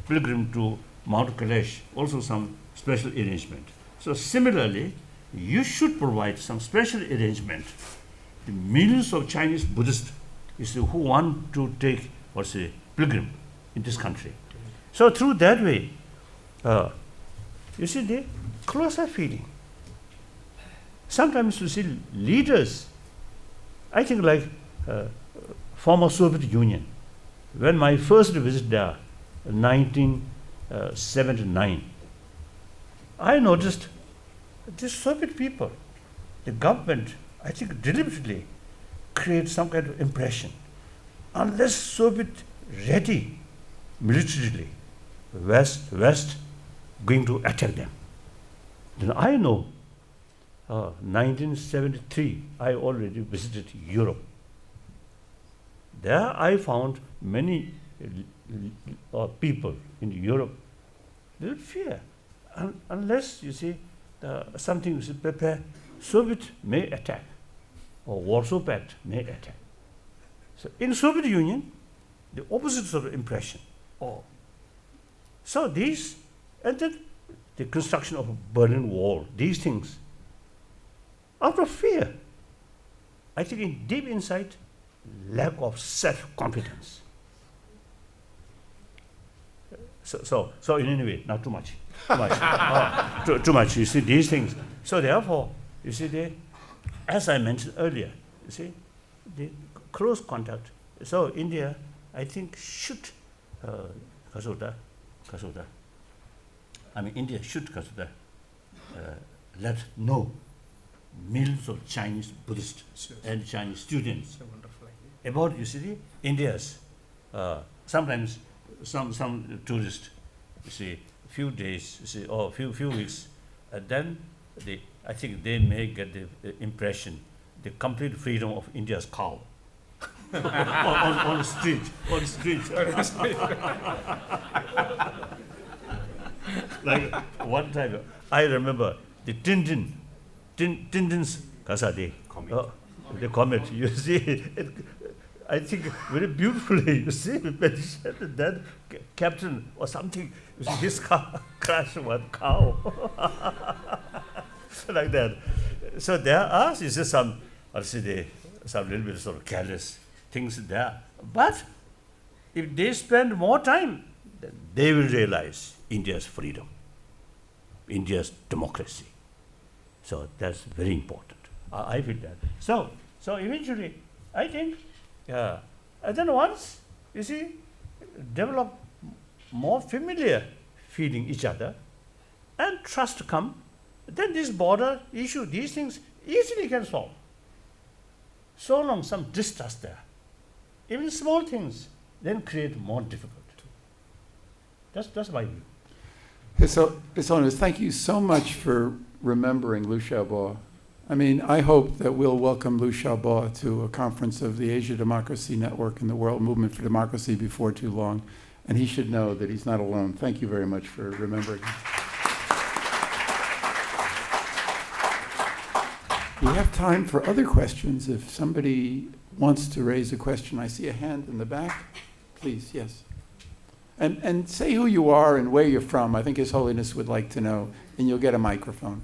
pilgrim to Mount Kailash, also some special arrangement. So similarly, you should provide some special arrangement. The millions of Chinese Buddhists who want to take pilgrim in this country. So through that way, they closer feeling. Sometimes leaders, I think like former Soviet Union, when my first visit there, 1979, I noticed the Soviet people, the government, I think deliberately create some kind of impression. Unless Soviet ready militarily, West going to attack them. Then I know, 1973, I already visited Europe. There I found many people in Europe, they fear. Unless something prepare, Soviet may attack, or Warsaw Pact may attack. So in Soviet Union, the opposite sort of impression. So these, and then the construction of a Berlin Wall, these things, out of fear, I think in deep inside, lack of self-confidence. So in any way, not too much. Too much. These things. So therefore, as I mentioned earlier, the close contact. So India, I think, should India should let know millions of Chinese Buddhists and Chinese students about India's. Sometimes some tourists, few days, or few weeks, and then I think they may get the impression the complete freedom of India's cow on the street. Like one time, I remember the Tintin's Kasade. The comet, I think very beautifully, mentioned that captain or something, his car crashed one cow. Like that. So there are some little bit sort of careless things there. But if they spend more time, then they will realize India's freedom, India's democracy. So that's very important. I feel that. So eventually, I think, and then once, you see, develop more familiar feeling each other, and trust come, then this border issue, these things easily can solve. So long some distrust there, even small things, then create more difficult. That's my view. His Holiness, thank you so much for remembering Liu Xiaobo. I mean, I hope that we'll welcome Liu Xiaobo to a conference of the Asia Democracy Network and the World Movement for Democracy before too long, and he should know that he's not alone. Thank you very much for remembering. We have time for other questions. If somebody wants to raise a question, I see a hand in the back. Please, yes. And say who you are and where you're from. I think His Holiness would like to know, and you'll get a microphone.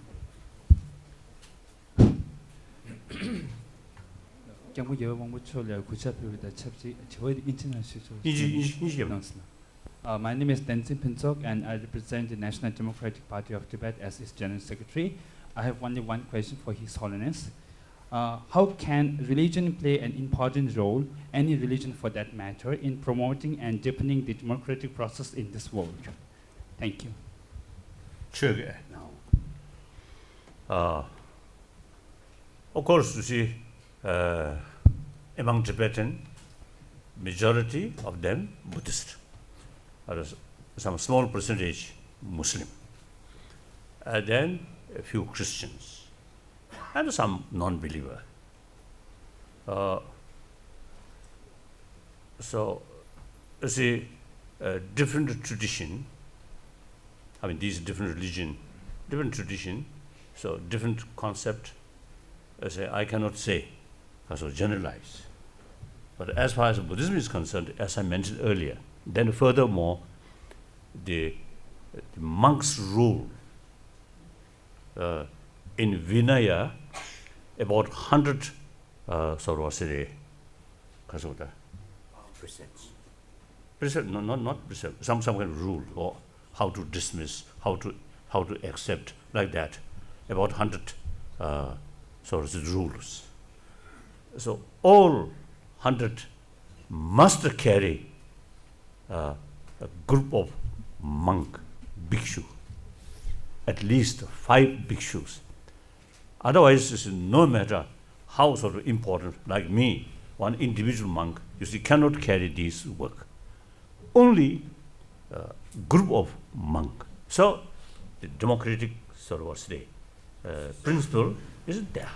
My name is Tenzin Pinsok, and I represent the National Democratic Party of Tibet as its General Secretary. I have only one question for His Holiness. How can religion play an important role, any religion for that matter, in promoting and deepening the democratic process in this world? Thank you. Sure. Of course, you see, among Tibetan, majority of them Buddhist, or some small percentage Muslim, and then a few Christians, and some non-believer. So, you see, different tradition, I mean, these different religion, different tradition, so different concept, I cannot say, so generalize. But as far as Buddhism is concerned, as I mentioned earlier, then furthermore, the monk's rule in Vinaya, about 100 precepts, no, not precepts, some kind of rule, or how to dismiss, how to accept, like that, about 100 rules. So all 100 must carry a group of monk, bhikshu, at least 5 bhikshus. Otherwise, no matter how sort of important, like me, one individual monk, you see, cannot carry this work. Only a group of monk. So the democratic principle is there.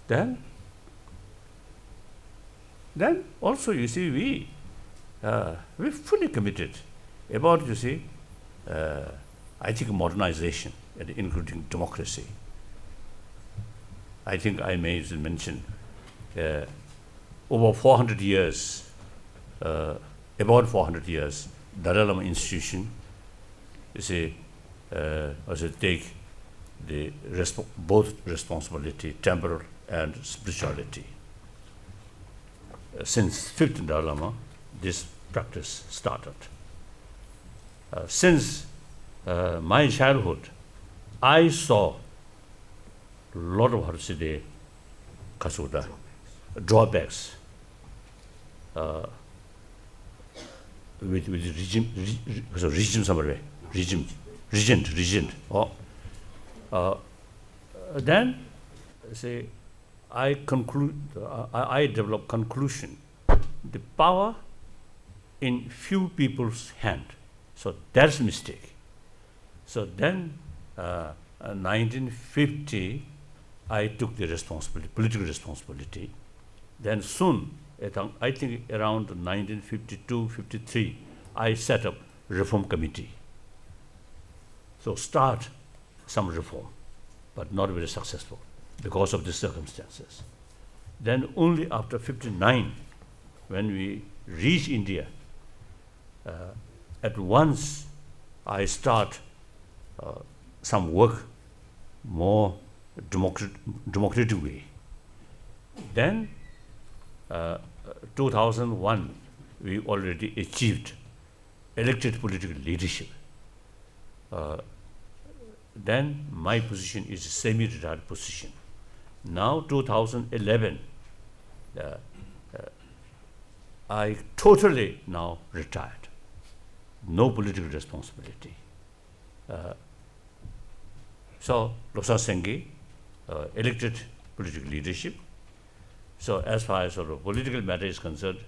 Then also, you see, we fully committed about, you see, I think modernization, including democracy. I think I may mention over 400 years, about 400 years, Dalai Lama institution, you see, also take the both responsibility, temporal and spirituality. Since 15th Dalai Lama, this practice started. Since my childhood, I saw a lot of drawbacks with regent. Then, say, I develop conclusion. The power in few people's hand. So that's mistake. So then, 1950, I took the responsibility, political responsibility. Then soon, I think around 1952-53, I set up reform committee. So start some reform, but not very successful because of the circumstances. Then only after 59, when we reach India, at once I start some work more democratic way. Then 2001, we already achieved elected political leadership. then my position is a semi-retired position. Now 2011, I totally now retired. No political responsibility. So Lobsang Sangay elected political leadership. So as far as sort of political matter is concerned,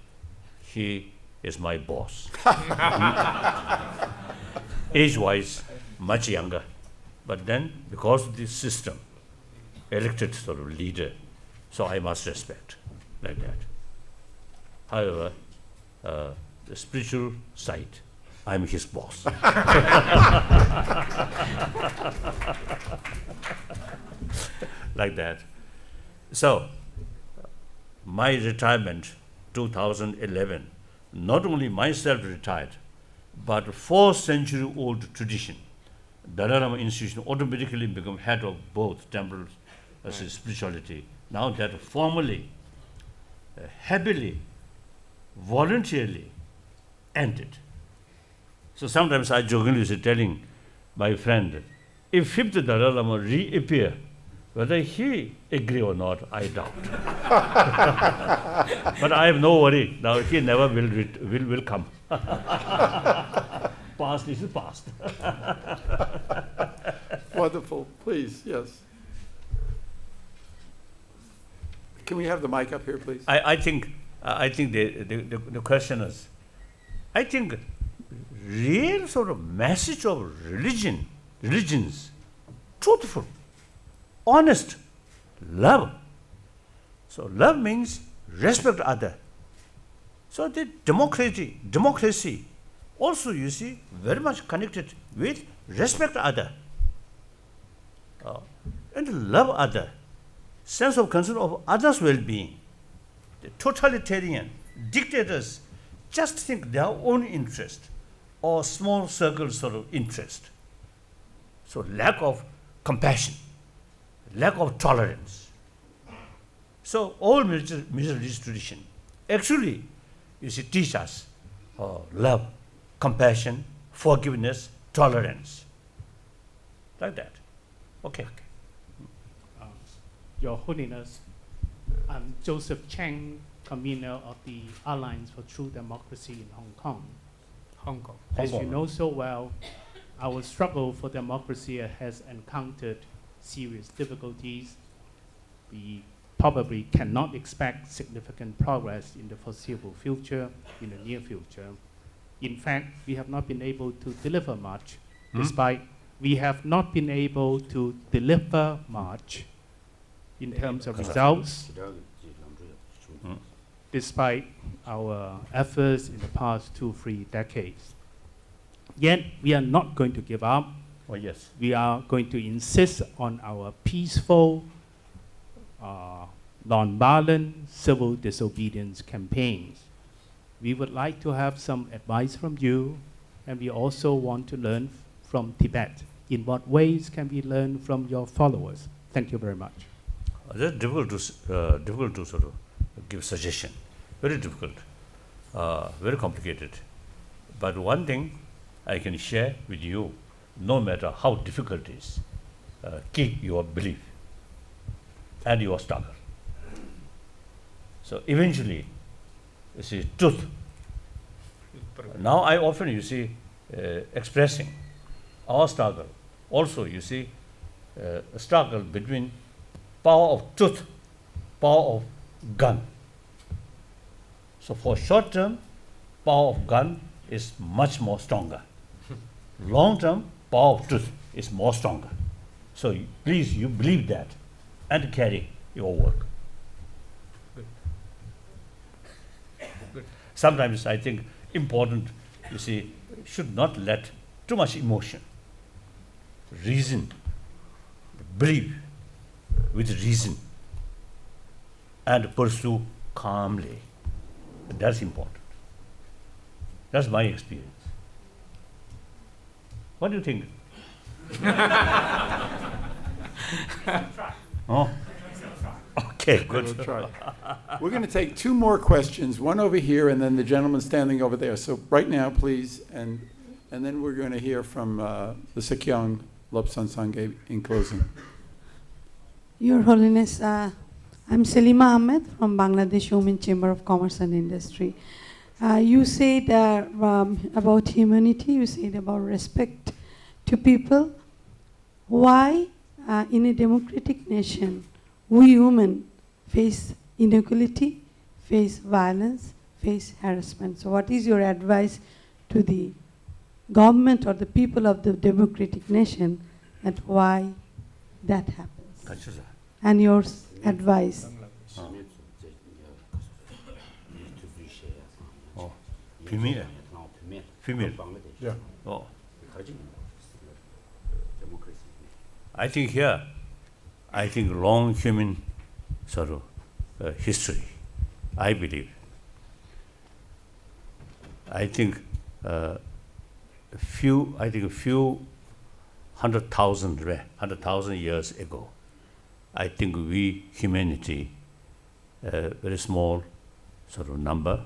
he is my boss. Age-wise, much younger. But then, because of this system, elected sort of leader, so I must respect like that. However, the spiritual side, I'm his boss. Like that. So, my retirement, 2011, not only myself retired, but 4th century old tradition. Dalai Lama institution automatically become head of both temple as spirituality. Now that formally, happily, voluntarily ended. So sometimes I jokingly say, telling my friend, if 5th Dalai Lama reappear, whether he agree or not, I doubt. But I have no worry. Now he never will come. Past is past. Wonderful. Please, yes. Can we have the mic up here, please? I think the question is, I think real sort of message of religions, truthful, honest, love. So love means respect other. So the democracy also, you see, very much connected with respect other and love other, sense of concern of others' well-being. The totalitarian dictators just think their own interest or small circles sort of interest. So lack of compassion, lack of tolerance. So all major religious tradition actually, you see, teach us love, compassion, forgiveness, tolerance. Like that. Okay. Your Holiness, I'm Joseph Cheng, convener of the Alliance for True Democracy in Hong Kong. As you know so well, our struggle for democracy has encountered serious difficulties. We probably cannot expect significant progress in the foreseeable future, in the near future. In fact, we have not been able to deliver much, despite we have not been able to deliver much in terms of results, despite our efforts in the past 2-3 decades. Yet, we are not going to give up. Oh, yes. We are going to insist on our peaceful, non-violent civil disobedience campaigns. We would like to have some advice from you, and we also want to learn from Tibet. In what ways can we learn from your followers? Thank you very much. That's difficult to sort of give suggestion. Very difficult, very complicated. But one thing I can share with you, no matter how difficult it is, keep your belief and your struggle. So eventually, you see, truth. Now I often, you see, expressing our struggle. Also, you see, a struggle between power of truth, power of gun. So for short term, power of gun is much more stronger. Long term, power of truth is more stronger. So please, you believe that and carry your work. Good. Sometimes I think important, you see, should not let too much emotion. Reason, believe with reason, and pursue calmly. That's important. That's my experience. What do you think? Oh, okay, good. We'll try. We're going to take 2 more questions, one over here and then the gentleman standing over there. So right now, please, and and then we're going to hear from the Sikyong Lobsang Sangay in closing. Your Holiness, I'm Selima Ahmed from Bangladesh Women Chamber of Commerce and Industry. You said about humanity, you said about respect to people. Why, in a democratic nation, we women face inequality, face violence, face harassment? So what is your advice to the government or the people of the democratic nation that why that happens? And your advice. Oh, female. Female. Yeah. Oh. I think here, long human sort of history, I believe. I think a few 100,000 years ago, I think we, humanity, very small sort of number,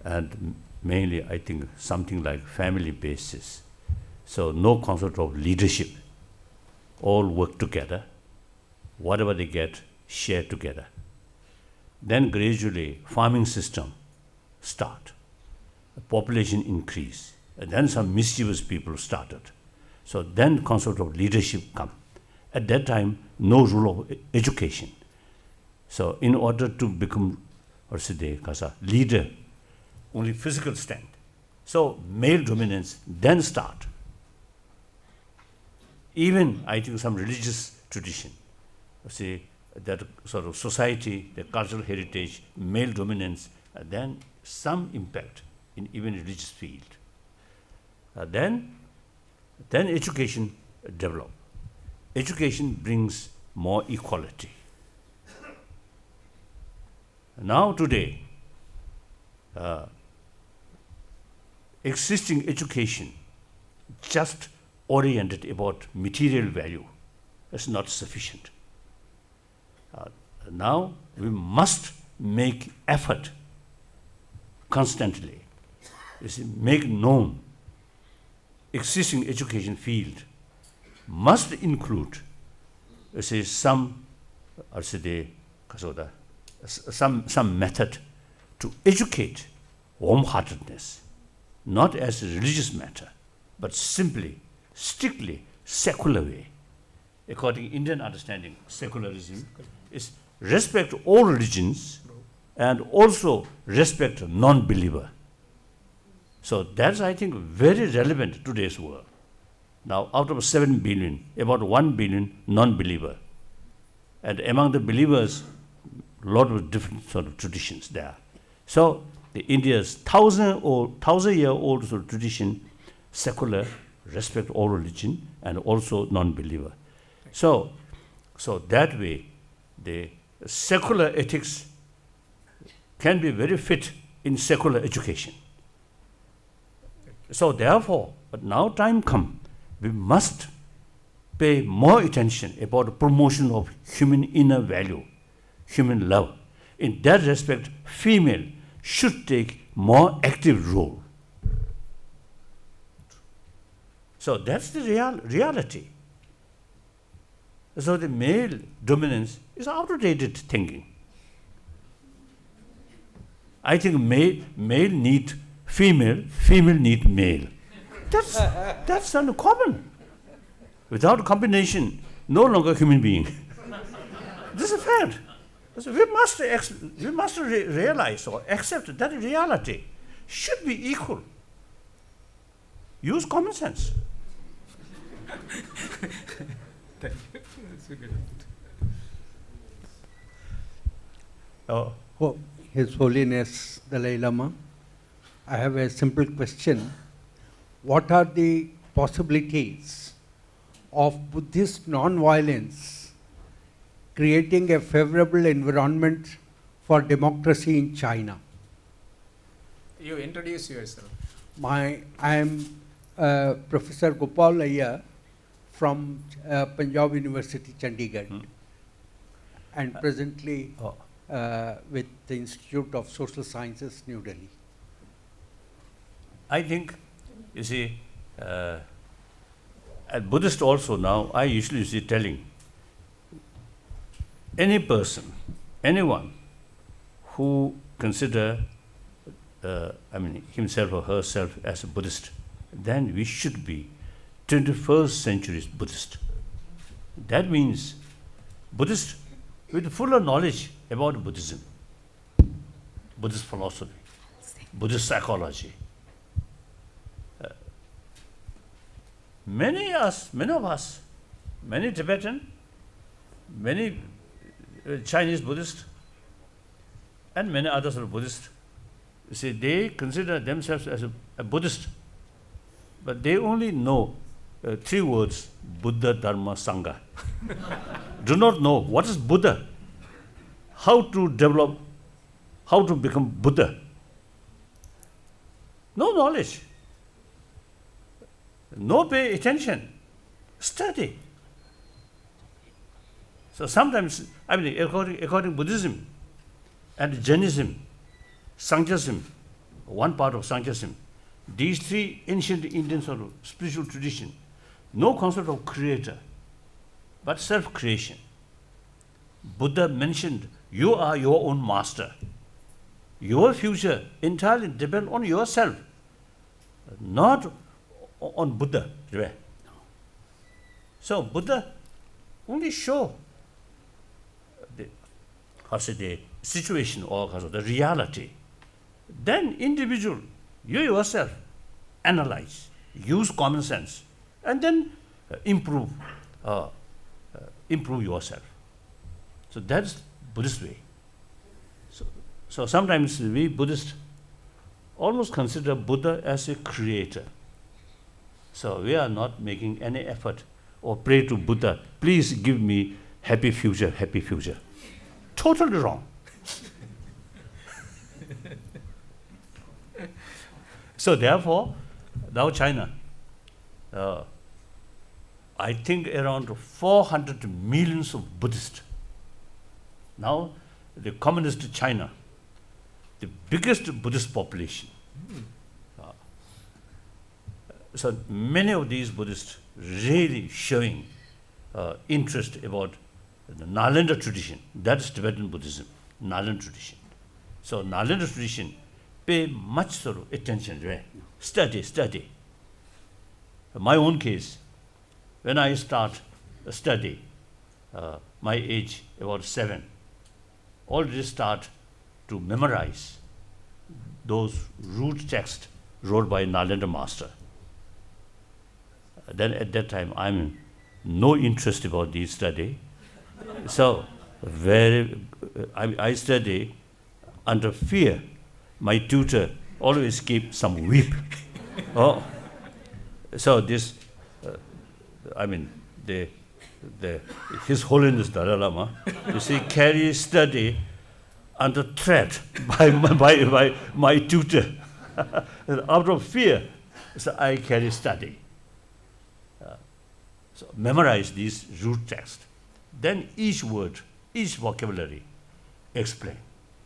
and mainly I think something like family basis. So no concept of leadership. All work together. Whatever they get, share together. Then gradually farming system start. The population increase. And then some mischievous people started. So then concept of leadership come. At that time, no rule of education. So in order to become leader, only physical stand. So male dominance then start. Even I think some religious tradition, that sort of society, the cultural heritage, male dominance, then some impact in even religious field. Then education develop. Education brings more equality. Now today, existing education just oriented about material value is not sufficient. Now we must make effort constantly, make known existing education field must include some method to educate warm-heartedness, not as a religious matter, but simply, strictly secular way. According to Indian understanding, secularism is respect all religions and also respect non-believer. So that's, I think, very relevant to today's world. Now, out of 7 billion, about 1 billion non-believer. And among the believers, a lot of different sort of traditions there. So the India's 1,000-year-old sort of tradition, secular, respect all religion, and also non-believer. So that way, the secular ethics can be very fit in secular education. So therefore, but now time come, we must pay more attention about the promotion of human inner value, human love. In that respect, female should take more active role. So that's the reality. So the male dominance is outdated thinking. I think male need female, female need male. That's uncommon. Without combination, no longer human being. This is a fact. So we must realize or accept that reality should be equal. Use common sense. His Holiness Dalai Lama, I have a simple question. What are the possibilities of Buddhist non-violence creating a favorable environment for democracy in China? You introduce yourself. I am Professor Gopal Iyer from Punjab University, Chandigarh, and presently with the Institute of Social Sciences, New Delhi. I think You see, at Buddhist also now, I usually see telling any person, anyone who consider himself or herself as a Buddhist, then we should be 21st century Buddhist. That means Buddhist with fuller knowledge about Buddhism, Buddhist philosophy, Buddhist psychology. Many of us, many Tibetan, many Chinese Buddhist, and many others are Buddhist. You see, they consider themselves as a Buddhist, but they only know 3 words: Buddha, Dharma, Sangha. Do not know what is Buddha, how to develop, how to become Buddha. No knowledge. No pay attention. Study. So sometimes, according to Buddhism and Jainism, Sankhyaism, one part of Sankhyaism, these 3 ancient Indian sort of spiritual tradition, no concept of creator, but self-creation. Buddha mentioned, you are your own master. Your future entirely depends on yourself, not on Buddha. So Buddha only show the situation or the reality. Then individual, you yourself, analyze, use common sense, and then improve yourself. So that's Buddhist way. So sometimes we Buddhists almost consider Buddha as a creator. So we are not making any effort or pray to Buddha, please give me happy future, happy future. Totally wrong. So therefore, now China, I think around 400 millions of Buddhists. Now the communist China, the biggest Buddhist population. So many of these Buddhists really showing interest about the Nalanda tradition. That's Tibetan Buddhism, Nalanda tradition. So Nalanda tradition, pay much sort of attention, right? Study. My own case, when I start a study, my age about 7, already start to memorize those root texts wrote by Nalanda master. Then at that time, I'm no interest about this study. So I study under fear. My tutor always keep some whip. So this, His Holiness Dalai Lama, you see, carry study under threat by my tutor. Out of fear, so I carry study. So memorize these root text. Then each word, each vocabulary, explain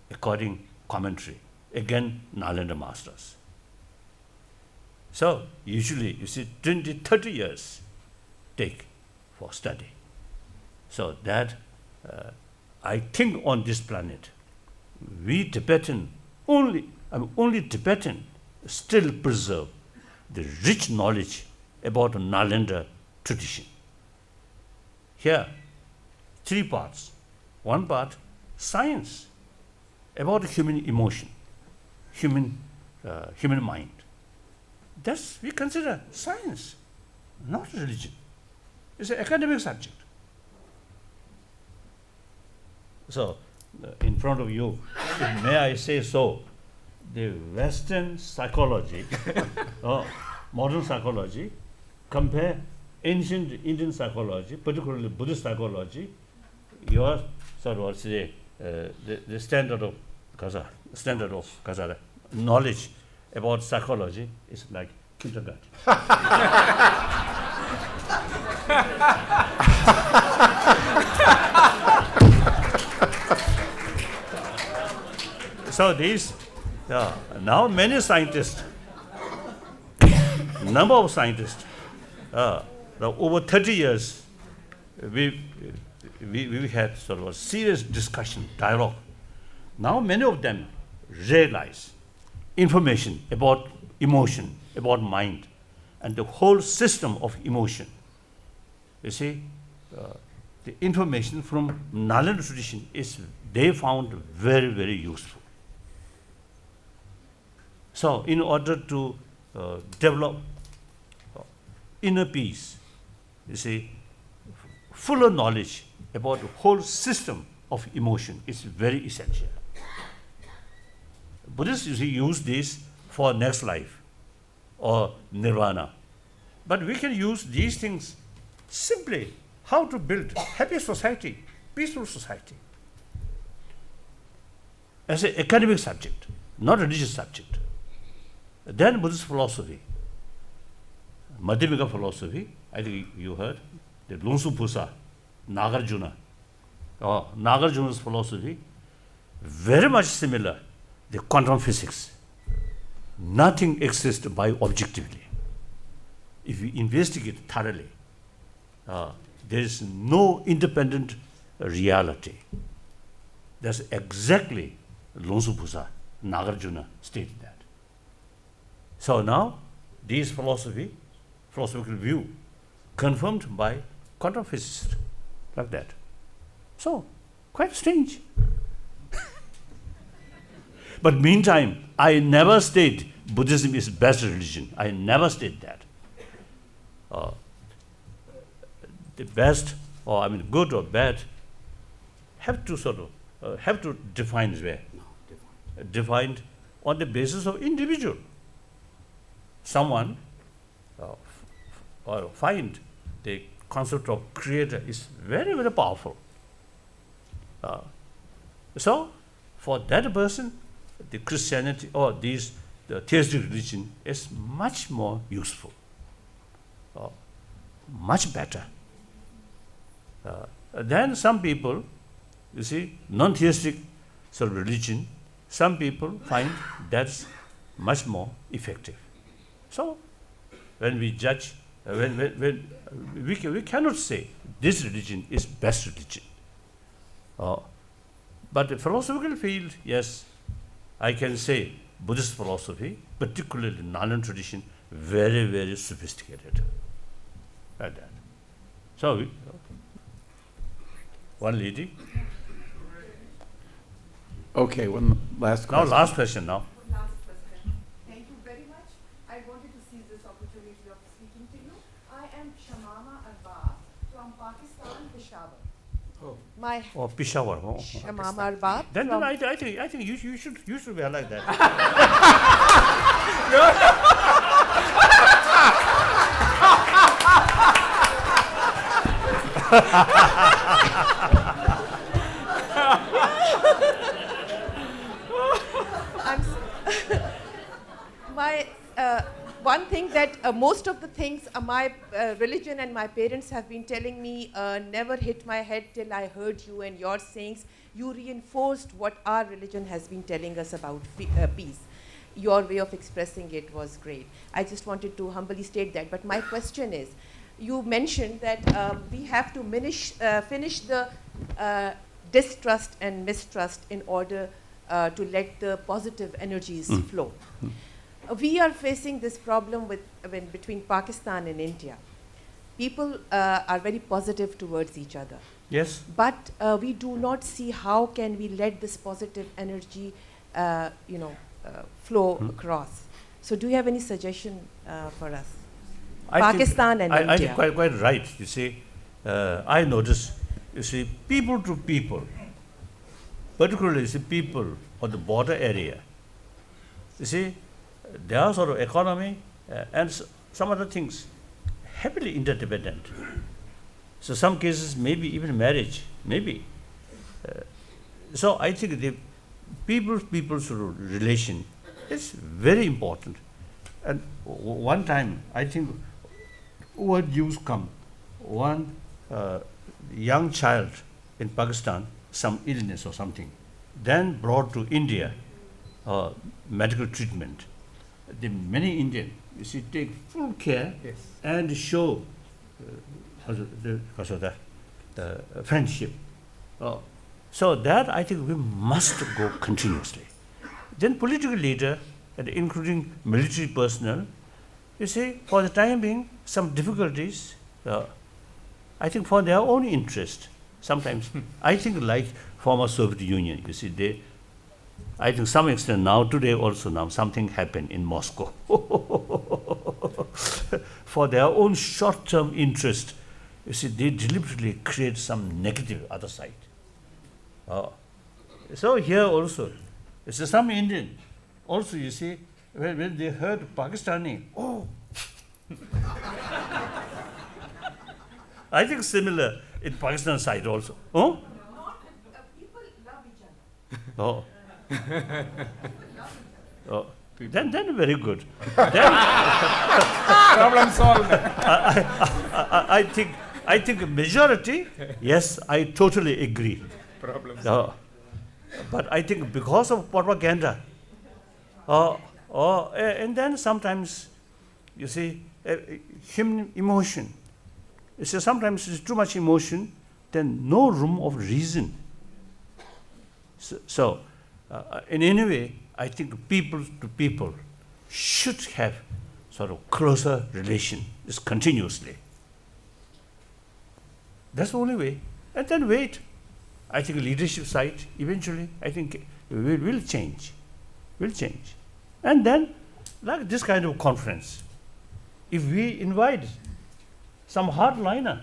according commentary. Again, Nalanda masters. So usually, you see, 20, 30 years take for study. So that I think on this planet, we Tibetan, only Tibetan still preserve the rich knowledge about Nalanda tradition. Here, 3 parts. One part, science, about human emotion, human mind. That's we consider science, not religion. It's an academic subject. So, in front of you, may I say so, the Western psychology, modern psychology, compare ancient Indian psychology, particularly Buddhist psychology, your sort of say the standard of Kazara knowledge about psychology is like kindergarten. So these now many scientists number of scientists. Now over 30 years, we had sort of a serious discussion, dialogue. Now many of them realize information about emotion, about mind, and the whole system of emotion. You see, the information from Nagaland tradition is, they found very, very useful. So in order to develop inner peace, you see, fuller knowledge about the whole system of emotion is very essential. Buddhists usually use this for next life or nirvana. But we can use these things simply how to build happy society, peaceful society. As an academic subject, not a religious subject. Then Buddhist philosophy, Madhyamika philosophy, I think you heard, the Lungsu Pusa, Nagarjuna. Nagarjuna's philosophy, very much similar, the quantum physics. Nothing exists by objectively. If we investigate thoroughly, there is no independent reality. That's exactly Lungsu Pusa, Nagarjuna stated that. So now, this philosophical view, confirmed by quantum physicists, like that. So, quite strange. But meantime, I never state Buddhism is best religion. I never state that. The best, or I mean good or bad, have to sort of have to define where. Defined on the basis of individual. Someone or find the concept of creator is very, very powerful. So, for that person, the Christianity or the theistic religion is much more useful, much better. Then some people, you see, non-theistic sort of religion, some people find that's much more effective. So, when we judge, when we cannot say this religion is best religion. But the philosophical field, yes, I can say Buddhist philosophy, particularly Nagaland tradition, very, very sophisticated. Like that. So, one lady. Okay, one last Now, question. last question now. Last question. Thank you very much. I wanted to seize this opportunity of speaking to you. I am Shamama Arbab from Pakistan, Peshawar. Oh. My Peshawar. Shamama Arbab. Then I think you should be like that. My one thing that most of the things my religion and my parents have been telling me never hit my head till I heard you and your sayings. You reinforced what our religion has been telling us about peace. Your way of expressing it was great. I just wanted to humbly state that. But my question is, you mentioned that we have to finish the distrust and mistrust in order to let the positive energies flow. We are facing this problem between Pakistan and India. People are very positive towards each other. Yes. But we do not see how can we let this positive energy, flow across. So, do you have any suggestion for us? Pakistan and India. I think quite right. You see, I notice. You see, people to people, particularly the people of the border area. You see, their sort of economy and some other things heavily interdependent. So some cases, maybe even marriage, maybe. So I think the people sort of relation is very important. And one time, I think, when news come, one young child in Pakistan, some illness or something, then brought to India medical treatment. The many Indian, you see, take full care and show the friendship. So that I think we must go continuously. Then political leader, and including military personnel, you see, for the time being, some difficulties, I think for their own interest, sometimes, I think like former Soviet Union, you see, I think some extent now, today also now, something happened in Moscow. For their own short-term interest, you see, they deliberately create some negative other side. So here also, you see, some Indian, also you see, when they heard Pakistani, I think similar in Pakistan side also. People love each other. Then very good. Problem solved. I think majority, yes, I totally agree. But I think because of propaganda, and then sometimes, you see, human emotion. You see, sometimes it's too much emotion, then no room of reason. So in any way, I think people to people should have sort of closer relation, just continuously. That's the only way. And then wait. I think leadership side, eventually, I think will change. Will change. And then, like this kind of conference, if we invite some hardliner,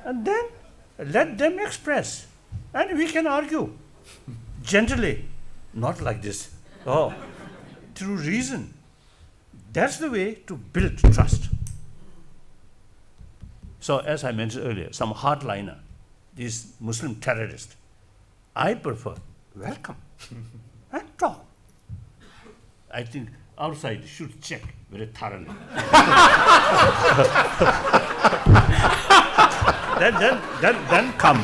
and then let them express, and we can argue gently, not like this. Through reason. That's the way to build trust. So, as I mentioned earlier, some hardliner, these Muslim terrorists, I prefer welcome and talk. I think outside should check very thoroughly. then come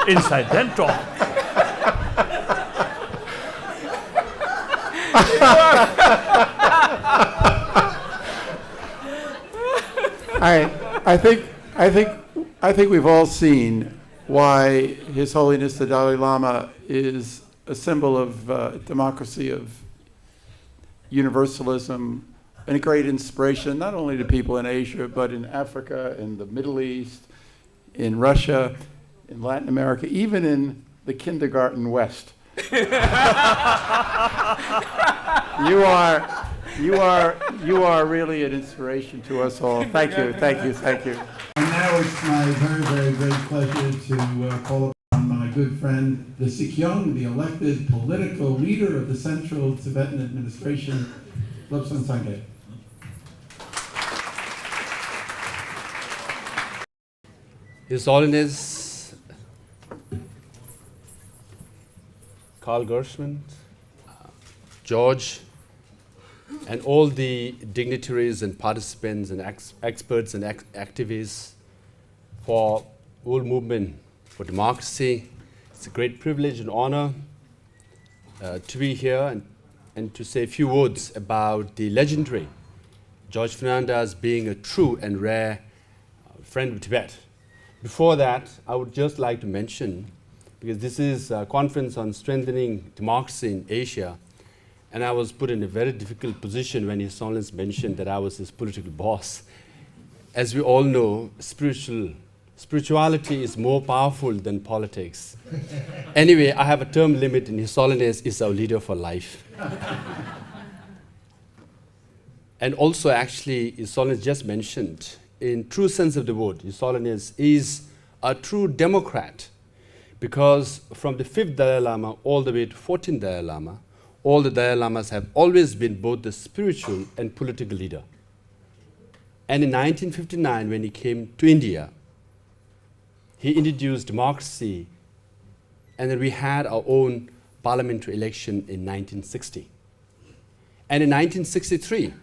inside, then talk. I think we've all seen why His Holiness the Dalai Lama is a symbol of democracy, of universalism, and a great inspiration not only to people in Asia, but in Africa, in the Middle East, in Russia, in Latin America, even in the kindergarten West. You are really an inspiration to us all. Thank you. And now it's my very, very great pleasure to call upon my good friend, the Sikyong, the elected political leader of the Central Tibetan Administration, Lobsang Sangay. His Holiness Carl Gershman, George, and all the dignitaries and participants and experts and activists for World Movement for Democracy. It's a great privilege and honor to be here and to say a few words about the legendary George Fernandez being a true and rare friend of Tibet. Before that, I would just like to mention, because this is a conference on strengthening democracy in Asia, and I was put in a very difficult position when His Holiness mentioned that I was his political boss. As we all know, spirituality is more powerful than politics. Anyway, I have a term limit, and His Holiness is our leader for life. And also, actually, His Holiness just mentioned, in true sense of the word, His Holiness is a true democrat, because from the 5th Dalai Lama all the way to 14th Dalai Lama, all the Dalai Lamas have always been both the spiritual and political leader. And in 1959, when he came to India, he introduced democracy, and then we had our own parliamentary election in 1960. And in 1963,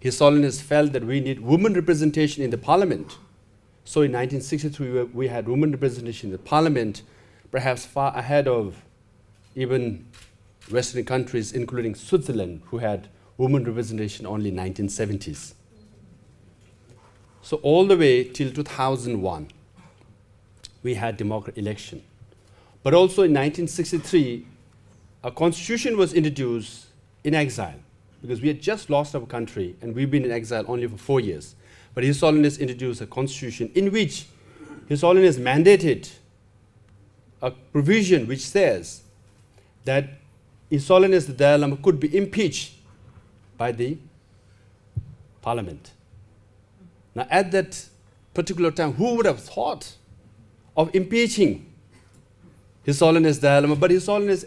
His Holiness felt that we need women representation in the parliament. So in 1963, we had women representation in the parliament, perhaps far ahead of even Western countries, including Switzerland, who had women representation only in 1970s. So all the way till 2001, we had democratic election. But also in 1963, a constitution was introduced in exile, because we had just lost our country and we've been in exile only for 4 years. But His Holiness introduced a constitution in which His Holiness mandated a provision which says that His Holiness the Dalai Lama could be impeached by the parliament. Now at that particular time, who would have thought of impeaching His Holiness the Dalai Lama? But His Holiness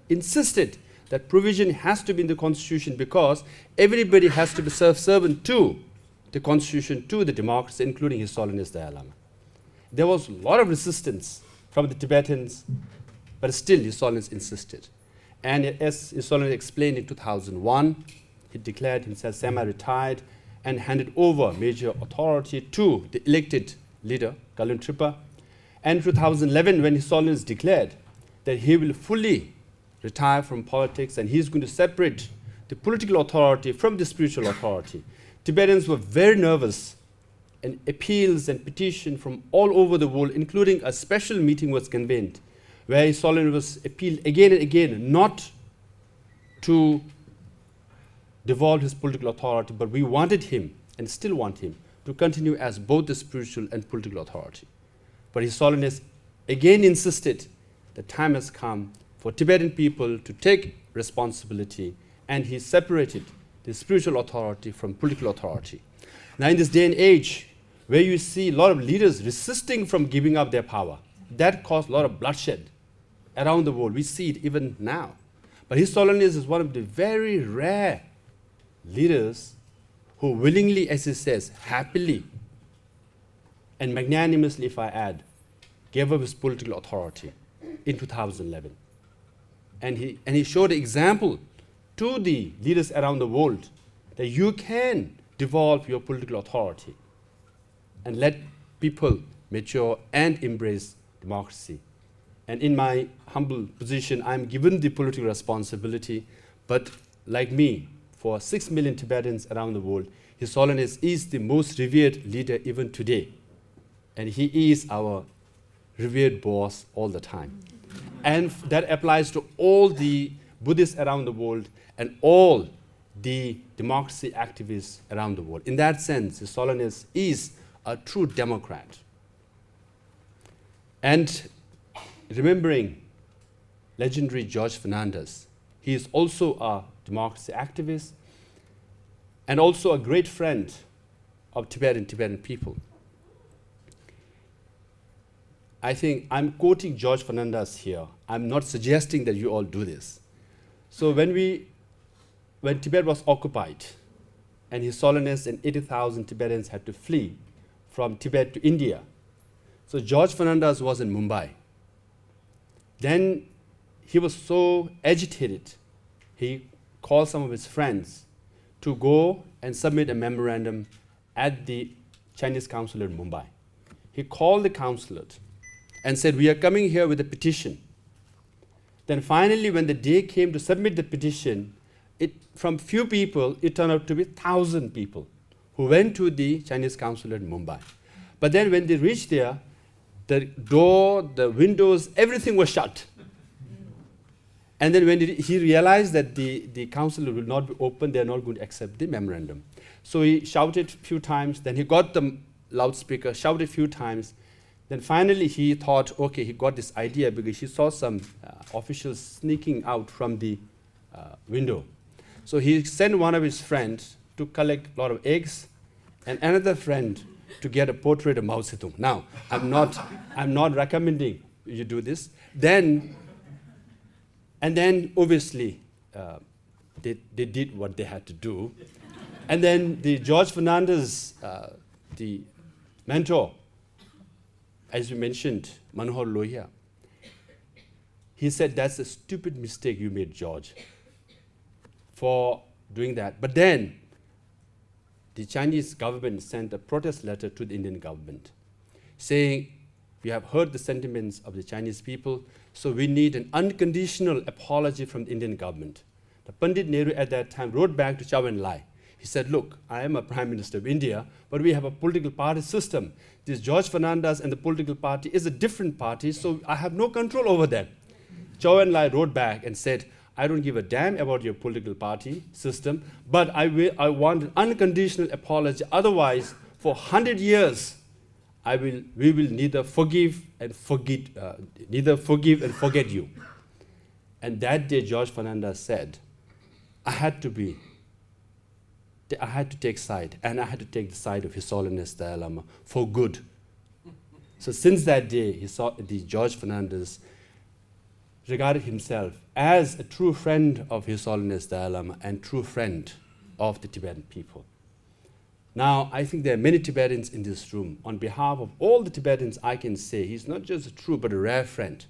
insisted that provision has to be in the constitution, because everybody has to be servant to the constitution, to the democracy, including His Holiness the Dalai Lama. There was a lot of resistance from the Tibetans, but still His Holiness insisted. And as His Holiness explained in 2001, he declared himself semi-retired and handed over major authority to the elected leader, Kalun Tripa. And in 2011, when His Holiness declared that he will fully retire from politics and he's going to separate the political authority from the spiritual authority, Tibetans were very nervous, and appeals and petitions from all over the world, including a special meeting was convened, where His Holiness was appealed again and again not to devolve his political authority, but we wanted him, and still want him, to continue as both the spiritual and political authority. But His Holiness again insisted the time has come for Tibetan people to take responsibility, and he separated the spiritual authority from political authority. Now in this day and age, where you see a lot of leaders resisting from giving up their power, that caused a lot of bloodshed around the world. We see it even now. But His Holiness is one of the very rare leaders who willingly, as he says, happily and magnanimously, if I add, gave up his political authority in 2011. And he showed an example to the leaders around the world that you can devolve your political authority and let people mature and embrace democracy. And in my humble position, I'm given the political responsibility, but like me, for 6 million Tibetans around the world, His Holiness is the most revered leader even today. And he is our revered boss all the time. And that applies to all the Buddhists around the world and all the democracy activists around the world. In that sense, His Holiness is a true democrat. And remembering legendary George Fernandez, he is also a democracy activist and also a great friend of Tibetan people. I think I'm quoting George Fernandez here. I'm not suggesting that you all do this. So when Tibet was occupied and His Holiness and 80,000 Tibetans had to flee from Tibet to India, so George Fernandez was in Mumbai. Then he was so agitated, he called some of his friends to go and submit a memorandum at the Chinese consulate in Mumbai. He called the consulate and said, we are coming here with a petition. Then finally, when the day came to submit the petition, from few people, it turned out to be 1,000 people who went to the Chinese consulate in Mumbai. But then when they reached there, the door, the windows, everything was shut. And then when he realized that the consulate will not be open, they are not going to accept the memorandum. So he shouted a few times, then he got the loudspeaker, shouted a few times. Then finally he thought, okay, he got this idea because he saw some officials sneaking out from the window. So he sent one of his friends to collect a lot of eggs and another friend to get a portrait of Mao Zedong. Now, I'm not recommending you do this. And then obviously they did what they had to do. And then the George Fernandez, the mentor, as you mentioned, Manohar Lohia, he said, that's a stupid mistake you made, George, for doing that. But then the Chinese government sent a protest letter to the Indian government saying, we have heard the sentiments of the Chinese people, so we need an unconditional apology from the Indian government. the Pandit Nehru at that time wrote back to Chow Enlai. He said, look, I am a Prime Minister of India, but we have a political party system. This George Fernandez and the political party is a different party, so I have no control over them. Chow Enlai wrote back and said, I don't give a damn about your political party system, but I want an unconditional apology. Otherwise, for 100 years, we will neither forgive and forget you. And that day, George Fernandez said, I had to take side, and I had to take the side of His Holiness Dalai Lama for good. So since that day, George Fernandez regarded himself as a true friend of His Holiness Dalai Lama and true friend of the Tibetan people. Now, I think there are many Tibetans in this room. On behalf of all the Tibetans, I can say he's not just a true but a rare friend.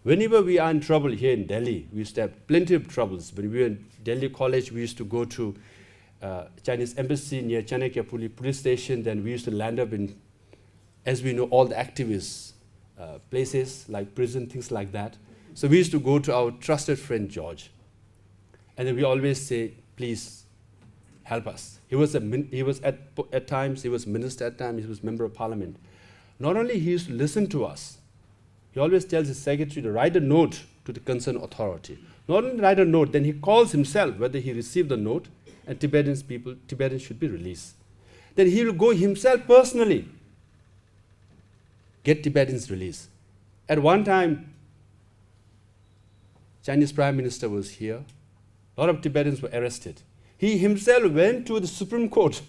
Whenever we are in trouble here in Delhi, we used to have plenty of troubles. When we were in Delhi College, we used to go to Chinese embassy near Chanakya police station. Then we used to land up in, as we know, all the activist places like prison, things like that. So we used to go to our trusted friend George, and then we always say, "Please help us." He was at times he was minister, at times he was member of parliament. Not only he used to listen to us, he always tells his secretary to write a note to the concerned authority. Not only write a note, then he calls himself whether he received the note, and Tibetans should be released. Then he will go himself personally get Tibetans released. At one time, Chinese Prime Minister was here. A lot of Tibetans were arrested. He himself went to the Supreme Court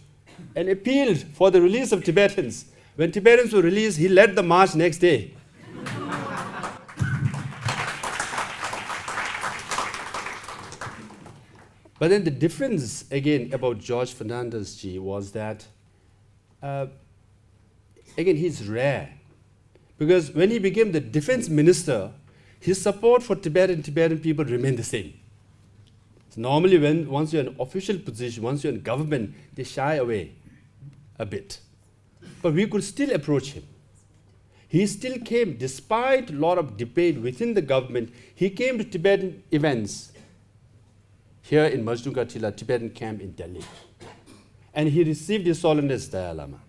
and appealed for the release of Tibetans. When Tibetans were released, he led the march next day. But then the difference, again, about George Fernandez Ji was that, again, he's rare. Because when he became the defense minister, his support for Tibetan people remained the same. So normally, once you're in an official position, once you're in government, they shy away a bit. But we could still approach him. He still came, despite a lot of debate within the government, he came to Tibetan events here in Majdunga Tibetan camp in Delhi. And he received His Holiness Dalai Lama.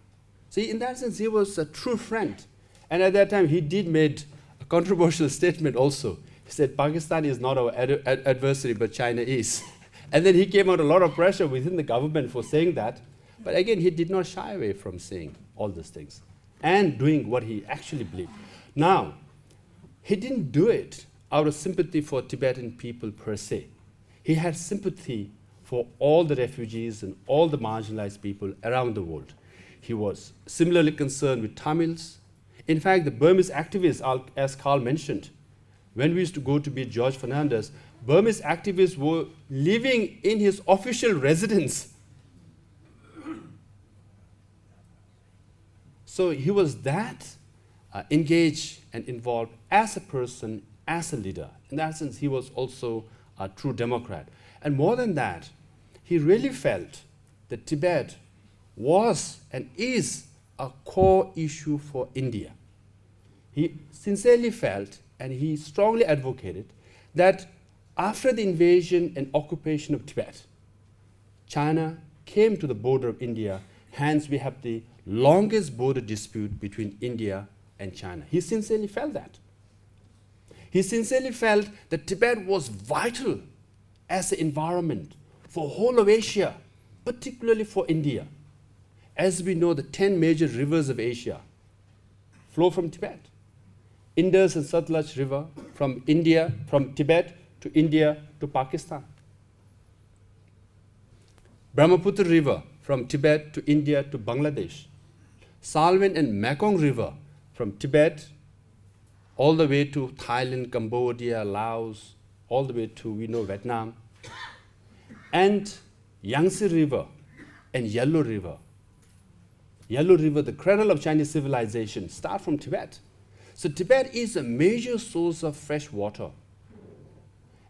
See, in that sense, he was a true friend. And at that time, he did make a controversial statement also. He said, Pakistan is not our adversary, but China is. And then he came under a lot of pressure within the government for saying that. But again, he did not shy away from saying all these things and doing what he actually believed. Now, he didn't do it out of sympathy for Tibetan people per se. He had sympathy for all the refugees and all the marginalized people around the world. He was similarly concerned with Tamils. In fact, the Burmese activists, as Carl mentioned, when we used to go to meet George Fernandez, Burmese activists were living in his official residence. So he was that engaged and involved as a person, as a leader. In that sense, he was also a true Democrat. And more than that, he really felt that Tibet was and is a core issue for India. He sincerely felt, and he strongly advocated, that after the invasion and occupation of Tibet, China came to the border of India, hence we have the longest border dispute between India and China. He sincerely felt that. He sincerely felt that Tibet was vital as an environment for whole of Asia, particularly for India. As we know, the 10 major rivers of Asia flow from Tibet. Indus and Satluj River from Tibet to India to Pakistan. Brahmaputra River from Tibet to India to Bangladesh. Salween and Mekong River from Tibet all the way to Thailand, Cambodia, Laos, all the way to, Vietnam. And Yangtze River and Yellow River. Yellow River, the cradle of Chinese civilization, start from Tibet. So Tibet is a major source of fresh water.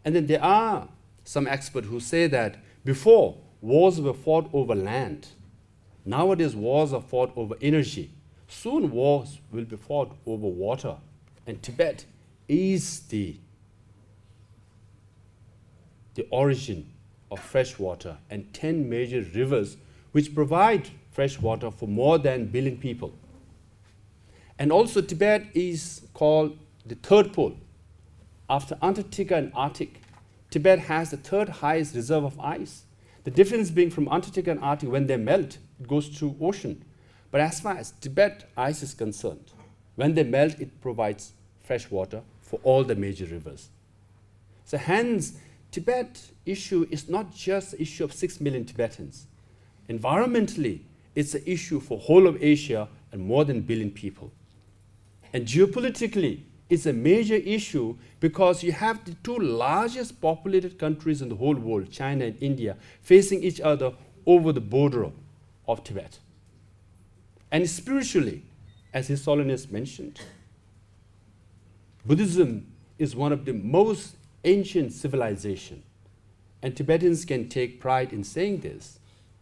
And then there are some experts who say that before, wars were fought over land. Nowadays, wars are fought over energy. Soon, wars will be fought over water. And Tibet is the origin of fresh water and 10 major rivers which provide fresh water for more than 1 billion people. And also Tibet is called the third pole. After Antarctica and Arctic, Tibet has the third highest reserve of ice. The difference being from Antarctica and Arctic, when they melt, it goes to ocean. But as far as Tibet ice is concerned, when they melt, it provides fresh water for all the major rivers. So hence, Tibet issue is not just the issue of 6 million Tibetans. Environmentally, it's an issue for whole of Asia and more than 1 billion people. And geopolitically, it's a major issue because you have the two largest populated countries in the whole world, China and India, facing each other over the border of Tibet. And spiritually, as His Holiness mentioned, Buddhism is one of the most ancient civilizations. And Tibetans can take pride in saying this,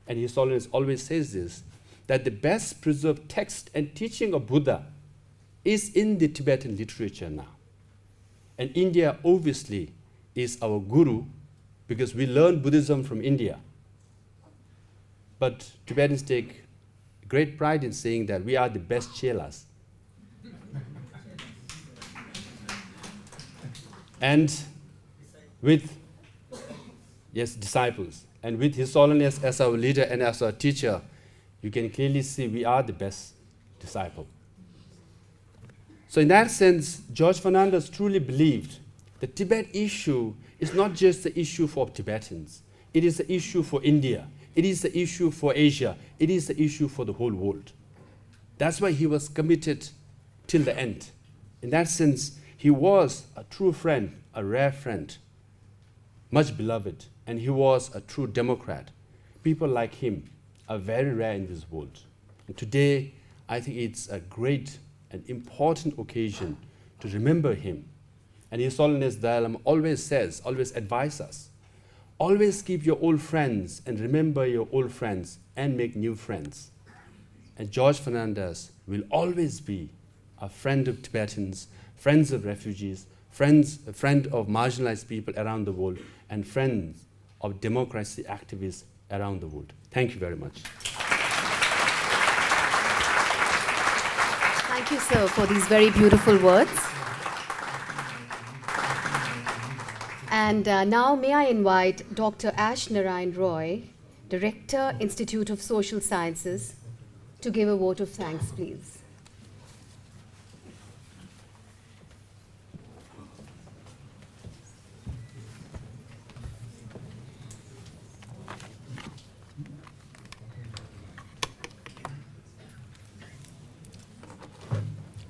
and His Holiness always says this, that the best preserved text and teaching of Buddha is in the Tibetan literature now. And India obviously is our guru because we learn Buddhism from India. But Tibetans take great pride in saying that we are the best chelas. And with, yes, disciples. And with His Holiness as our leader and as our teacher, you can clearly see we are the best disciple. So in that sense, George Fernandez truly believed the Tibet issue is not just the issue for Tibetans. It is the issue for India. It is the issue for Asia. It is the issue for the whole world. That's why he was committed till the end. In that sense, he was a true friend, a rare friend, much beloved, and he was a true democrat. People like him are very rare in this world. And today, I think it's a great and important occasion to remember him. And His Holiness Dalai Lama always says, always advises us, always keep your old friends and remember your old friends and make new friends. And George Fernandez will always be a friend of Tibetans, friends of refugees, a friend of marginalized people around the world, and friends of democracy activists around the world. Thank you very much. Thank you, sir, for these very beautiful words. And now may I invite Dr. Ash Narayan Roy, Director, Institute of Social Sciences, to give a vote of thanks, please.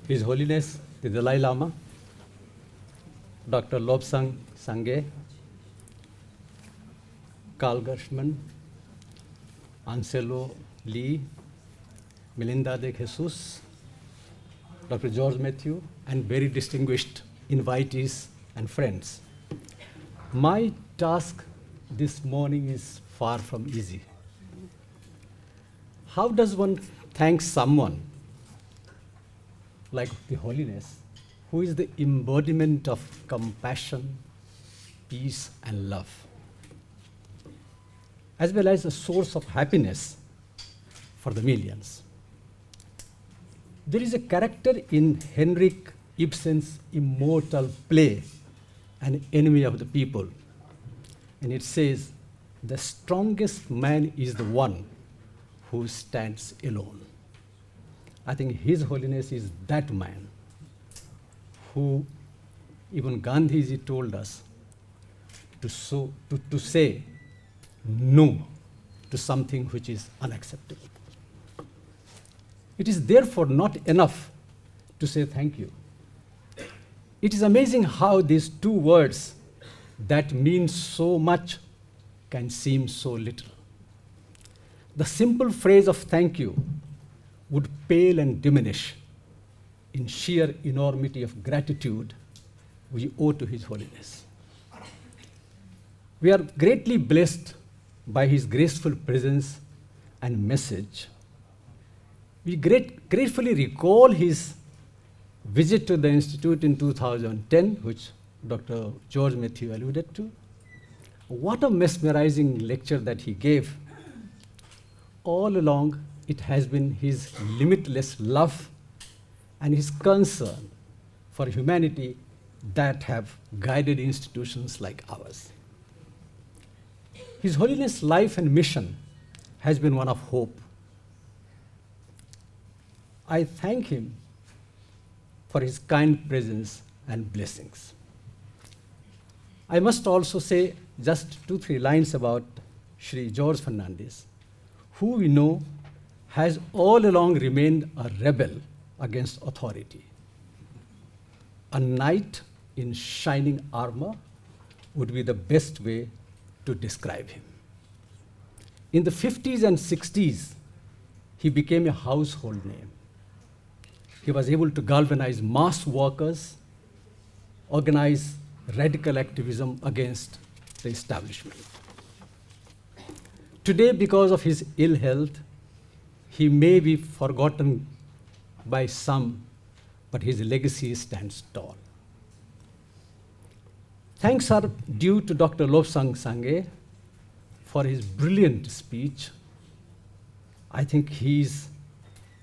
His Holiness the Dalai Lama, Dr. Lobsang Sangay, Carl Gershman, Anselmo Lee, Melinda de Jesus, Dr. George Matthew, and very distinguished invitees and friends. My task this morning is far from easy. How does one thank someone like the Holiness, who is the embodiment of compassion, peace, and love, as well as a source of happiness for the millions? There is a character in Henrik Ibsen's immortal play, An Enemy of the People, and it says, "The strongest man is the one who stands alone." I think His Holiness is that man who, even Gandhiji told us to say no to something which is unacceptable. It is therefore not enough to say thank you. It is amazing how these two words that mean so much can seem so little. The simple phrase of thank you would pale and diminish in sheer enormity of gratitude we owe to His Holiness. We are greatly blessed by His graceful presence and message. We gratefully recall His visit to the Institute in 2010, which Dr. George Matthew alluded to. What a mesmerizing lecture that he gave. All along, it has been his limitless love and his concern for humanity that have guided institutions like ours. His Holiness' life and mission has been one of hope. I thank him for his kind presence and blessings. I must also say just 2-3 lines about Shri George Fernandez, who we know has all along remained a rebel against authority. A knight in shining armor would be the best way to describe him. In the 50s and 60s, he became a household name. He was able to galvanize mass workers, organize radical activism against the establishment. Today, because of his ill health, he may be forgotten by some, but his legacy stands tall. Thanks are due to Dr. Lobsang Sangay for his brilliant speech. I think he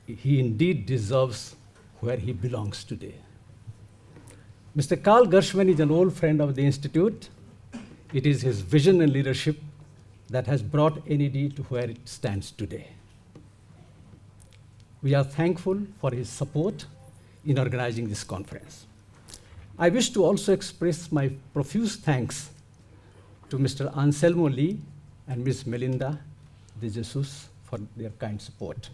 indeed deserves where he belongs today. Mr. Carl Gershwin is an old friend of the Institute. It is his vision and leadership that has brought NED to where it stands today. We are thankful for his support in organizing this conference. I wish to also express my profuse thanks to Mr. Anselmo Lee and Ms. Melinda de Jesus for their kind support.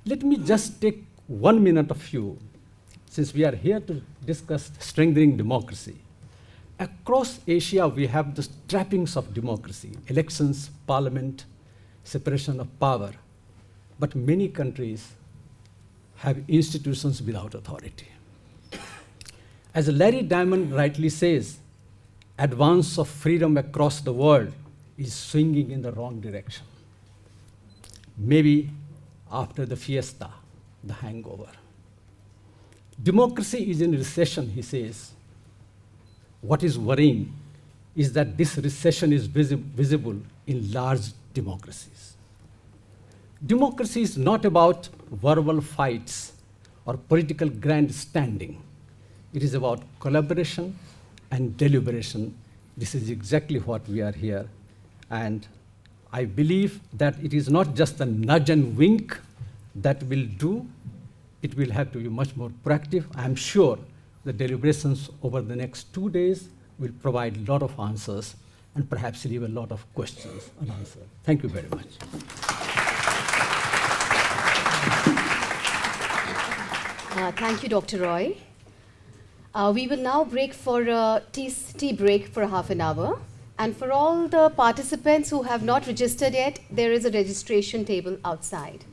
Let me just take 1 minute of you, since we are here to discuss strengthening democracy. Across Asia, we have the trappings of democracy: elections, parliament, separation of power. But many countries have institutions without authority. As Larry Diamond rightly says, advance of freedom across the world is swinging in the wrong direction. Maybe after the fiesta, the hangover. Democracy is in recession, he says. What is worrying is that this recession is visible in large democracies. Democracy is not about verbal fights or political grandstanding. It is about collaboration and deliberation. This is exactly what we are here. And I believe that it is not just a nudge and wink that will do. It will have to be much more proactive. I'm sure the deliberations over the next 2 days will provide a lot of answers and perhaps leave a lot of questions unanswered. Thank you very much. Thank you, Dr. Roy. We will now break for a tea break for half an hour. And for all the participants who have not registered yet, there is a registration table outside.